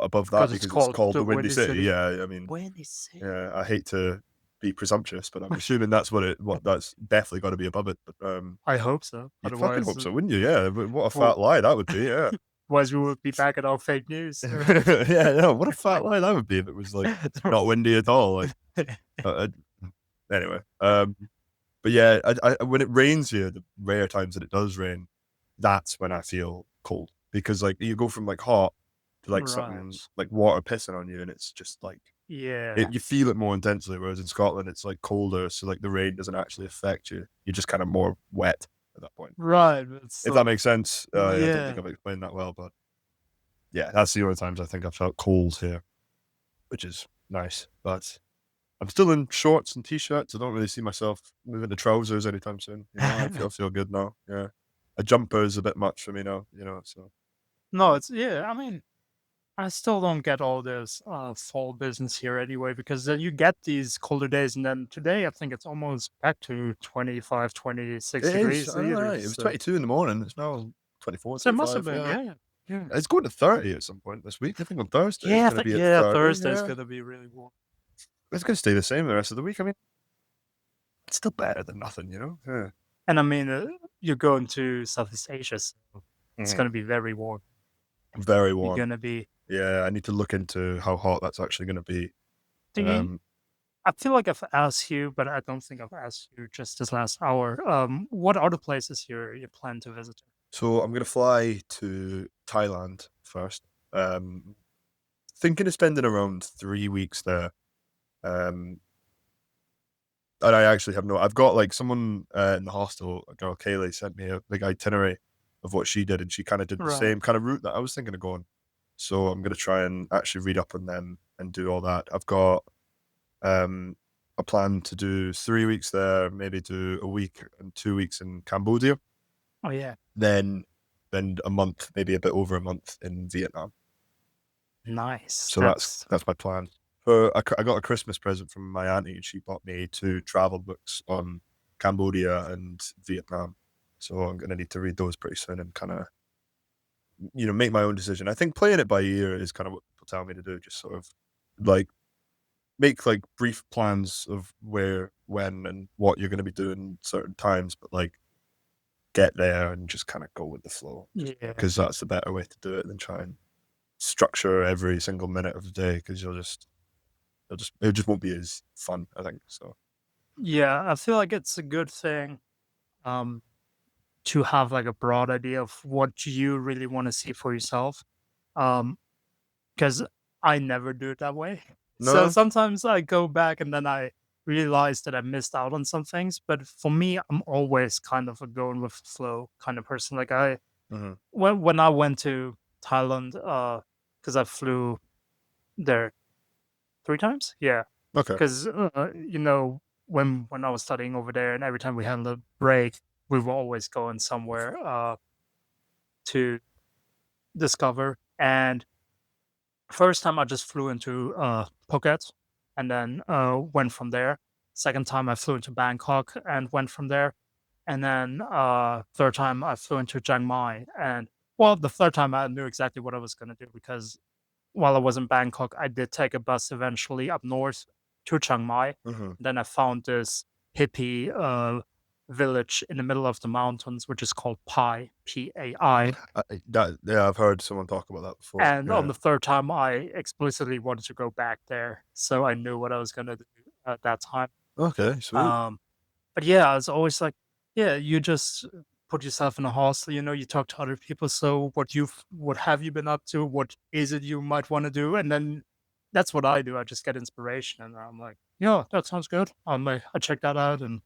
above that Because it's because it's called called the the Windy Windy City. City. Yeah, I mean, Windy City. yeah, I hate to be presumptuous, but I'm assuming what that's definitely got to be above it. But I hope so. you'd fucking Otherwise, hope so, wouldn't you? Yeah, but what a well, fat lie that would be. Yeah, otherwise we would be back at our fake news. yeah, no, what a fat lie that would be if it was like not windy at all. Like, uh, anyway, but yeah, when it rains here, the rare times that it does rain, that's when I feel cold because like you go from like hot to like something Right. like water pissing on you, and it's just like Yeah. You feel it more intensely, whereas in Scotland it's like colder, so like the rain doesn't actually affect you. You're just kind of more wet at that point. Right, it's If that so makes sense, I don't think yeah. I've explained that well, but yeah, that's the only times I think I've felt cold here, which is nice. But I'm still in shorts and t-shirts. I don't really see myself moving to trousers anytime soon. You know, I feel good now. Yeah, a jumper is a bit much for me now. You know, so No, it's yeah, I mean, I still don't get all this, fall business here anyway, because then you get these colder days, and then today I think it's almost back to 25, 26 it is. degrees I know, either, right? It was so 22 in the morning. It's now 24, so it must have 25. been, Yeah, yeah, yeah. it's going to 30 at some point this week. I think on Thursday it's Yeah, going to be at yeah, 30. Thursday's Yeah, gonna be really warm. it's going to stay the same the rest of the week. I mean, it's still better than nothing. You know. Yeah. And I mean, you're going to Southeast Asia, so it's Mhm. gonna be very warm. Very You're warm. gonna be Yeah, I need to look into how hot that's actually going to be. do you Um, I feel like I've asked you, but I don't think I've asked you just this last hour. What other places you plan to visit? so I'm going to fly to Thailand first. Um, Thinking of spending around 3 weeks there. Um, and I actually have no. I've got like someone in the hostel, a girl Kaylee, sent me a big itinerary of what she did, and she kind of did the Right. same kind of route that I was thinking of going. So I'm going to try and actually read up on them and do all that. I've got um, a plan to do 3 weeks there, maybe do a week and 2 weeks in Cambodia, Oh yeah. then a month, maybe a bit over a month in Vietnam. Nice. So That's that's my plan. For I got a Christmas present from my auntie, and she bought me 2 travel books on Cambodia and Vietnam. So I'm gonna need to read those pretty soon and kinda, make my own decision. I think playing it by ear is kind of what people tell me to do, just sort of, like, make, like, brief plans of where, when, and what you're gonna be doing certain times, but, like, get there and just kinda go with the flow, just yeah. because that's the better way to do it than try and structure every single minute of the day, because it just won't be as fun, I think, so. Yeah, I feel like it's a good thing um to have like a broad idea of what you really want to see for yourself. Um because I never do it that way. So No? sometimes I go back and then I realize that I missed out on some things. But for me, I'm always kind of a going with the flow kind of person. Like Mhm. when I went to Thailand, because I flew there 3 times. Yeah, Okay. because when I was studying over there, and every time we had a little break, we were always going somewhere to discover. And first time I just flew into Phuket and then went from there. Second time I flew into Bangkok and went from there. And then third time I flew into Chiang Mai. And well, the third time I knew exactly what I was going to do because while I was in Bangkok, I did take a bus eventually up north to Chiang Mai. Mhm. Then I found this hippie village in the middle of the mountains, which is called Pai, Pai. Yeah, I've heard someone talk about that before. And on Yeah. the third time, I explicitly wanted to go back there, so I knew what I was gonna do at that time. Okay, sweet. Um, but yeah, I was always like, yeah, you just put yourself in a hostel, you talk to other people. So what have you been up to? What is it you might want to do? And then that's what I do. I just get inspiration, and I'm like, yeah, that sounds good. I check that out, and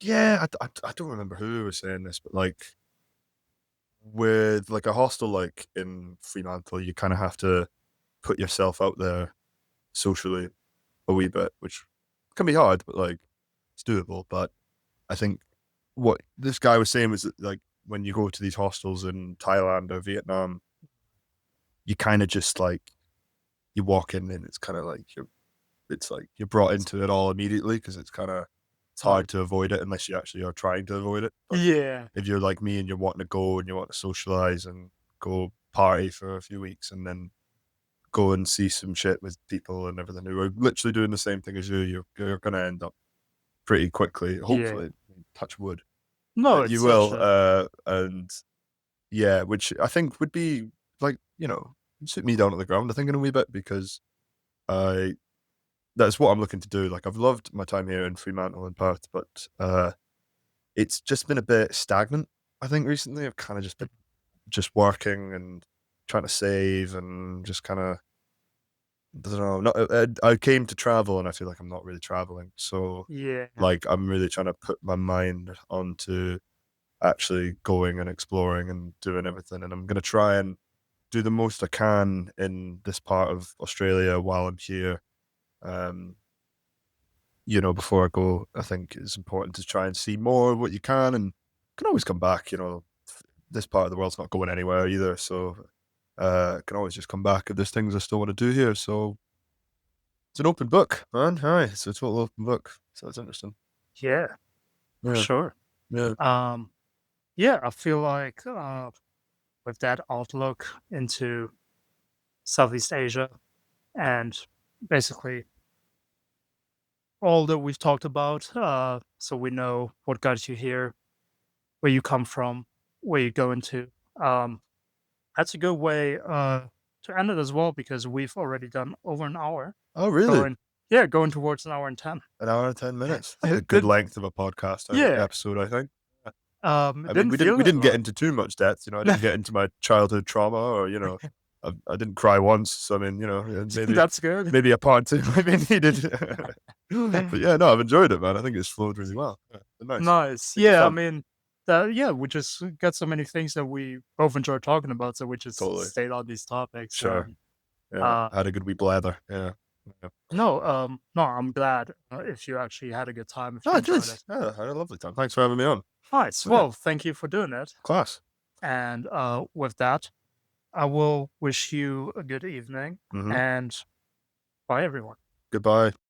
Yeah, I don't remember who was saying this, but, like, with, like, a hostel, like, in Fremantle, you kinda have to put yourself out there socially a wee bit, which can be hard, but, like, it's doable, but I think what this guy was saying was that, like, when you go to these hostels in Thailand or Vietnam, you kinda just, like, you walk in and it's like you're brought into it all immediately because it's right, hard to avoid it unless you actually are trying to avoid it. But yeah, if you're like me and you're wanting to go and you want to socialize and go party for a few weeks and then go and see some shit with people and everything who are literally doing the same thing as you, you're gonna end up pretty quickly, yeah. hopefully, touch wood, No, that it's you such will. a And yeah, which I think would be like, suit me down at the ground, I think, in a wee bit because I that's what I'm looking to do. Like, I've loved my time here in Fremantle and Perth, but it's just been a bit stagnant. I think recently I've kind of just been just working and trying to save and just kind of I don't know. Not, I came to travel, and I feel like I'm not really traveling. So, Yeah. like, I'm really trying to put my mind onto actually going and exploring and doing everything. And I'm gonna try and do the most I can in this part of Australia while I'm here. Um, before I go, I think it's important to try and see more of what you can, and can always come back. This part of the world's not going anywhere either, so can always just come back if there's things I still want to do here. So it's an open book, man. Hi, it's a total open book. So it's interesting. Yeah, for Yeah, sure. yeah. Um, yeah, I feel like with that outlook into Southeast Asia and basically all that we've talked about, so we know what got you here, where you come from, where you're going to. Um, that's a good way to end it as well because we've already done over an hour. Oh, really? Going, yeah, going towards an hour and 10. An hour and 10 minutes. That's a It good did, length of a podcast yeah. episode, I think. Yeah. It I mean, didn't we didn't feel we that didn't get long. into too much depth. I didn't get into my childhood trauma, or I didn't cry once. So I mean, maybe That's good. maybe a part two might be needed. But yeah, no, I've enjoyed it, man. I think it's flowed really well. Yeah, been nice. Nice. Been good Yeah, I fun. mean, yeah, we just got so many things that we both enjoy talking about, so we just Totally. stayed on these topics. Sure. And Yeah. uh, I had a good wee blather. Yeah. Yeah. no, no, I'm glad if you actually had a good time, if No, you I did. enjoyed it. Yeah, I had a lovely time. Thanks for having me on. Nice. Yeah. Well, thank you for doing it. Class. And with that, I will wish you a good evening Hmm. and bye, everyone. Goodbye.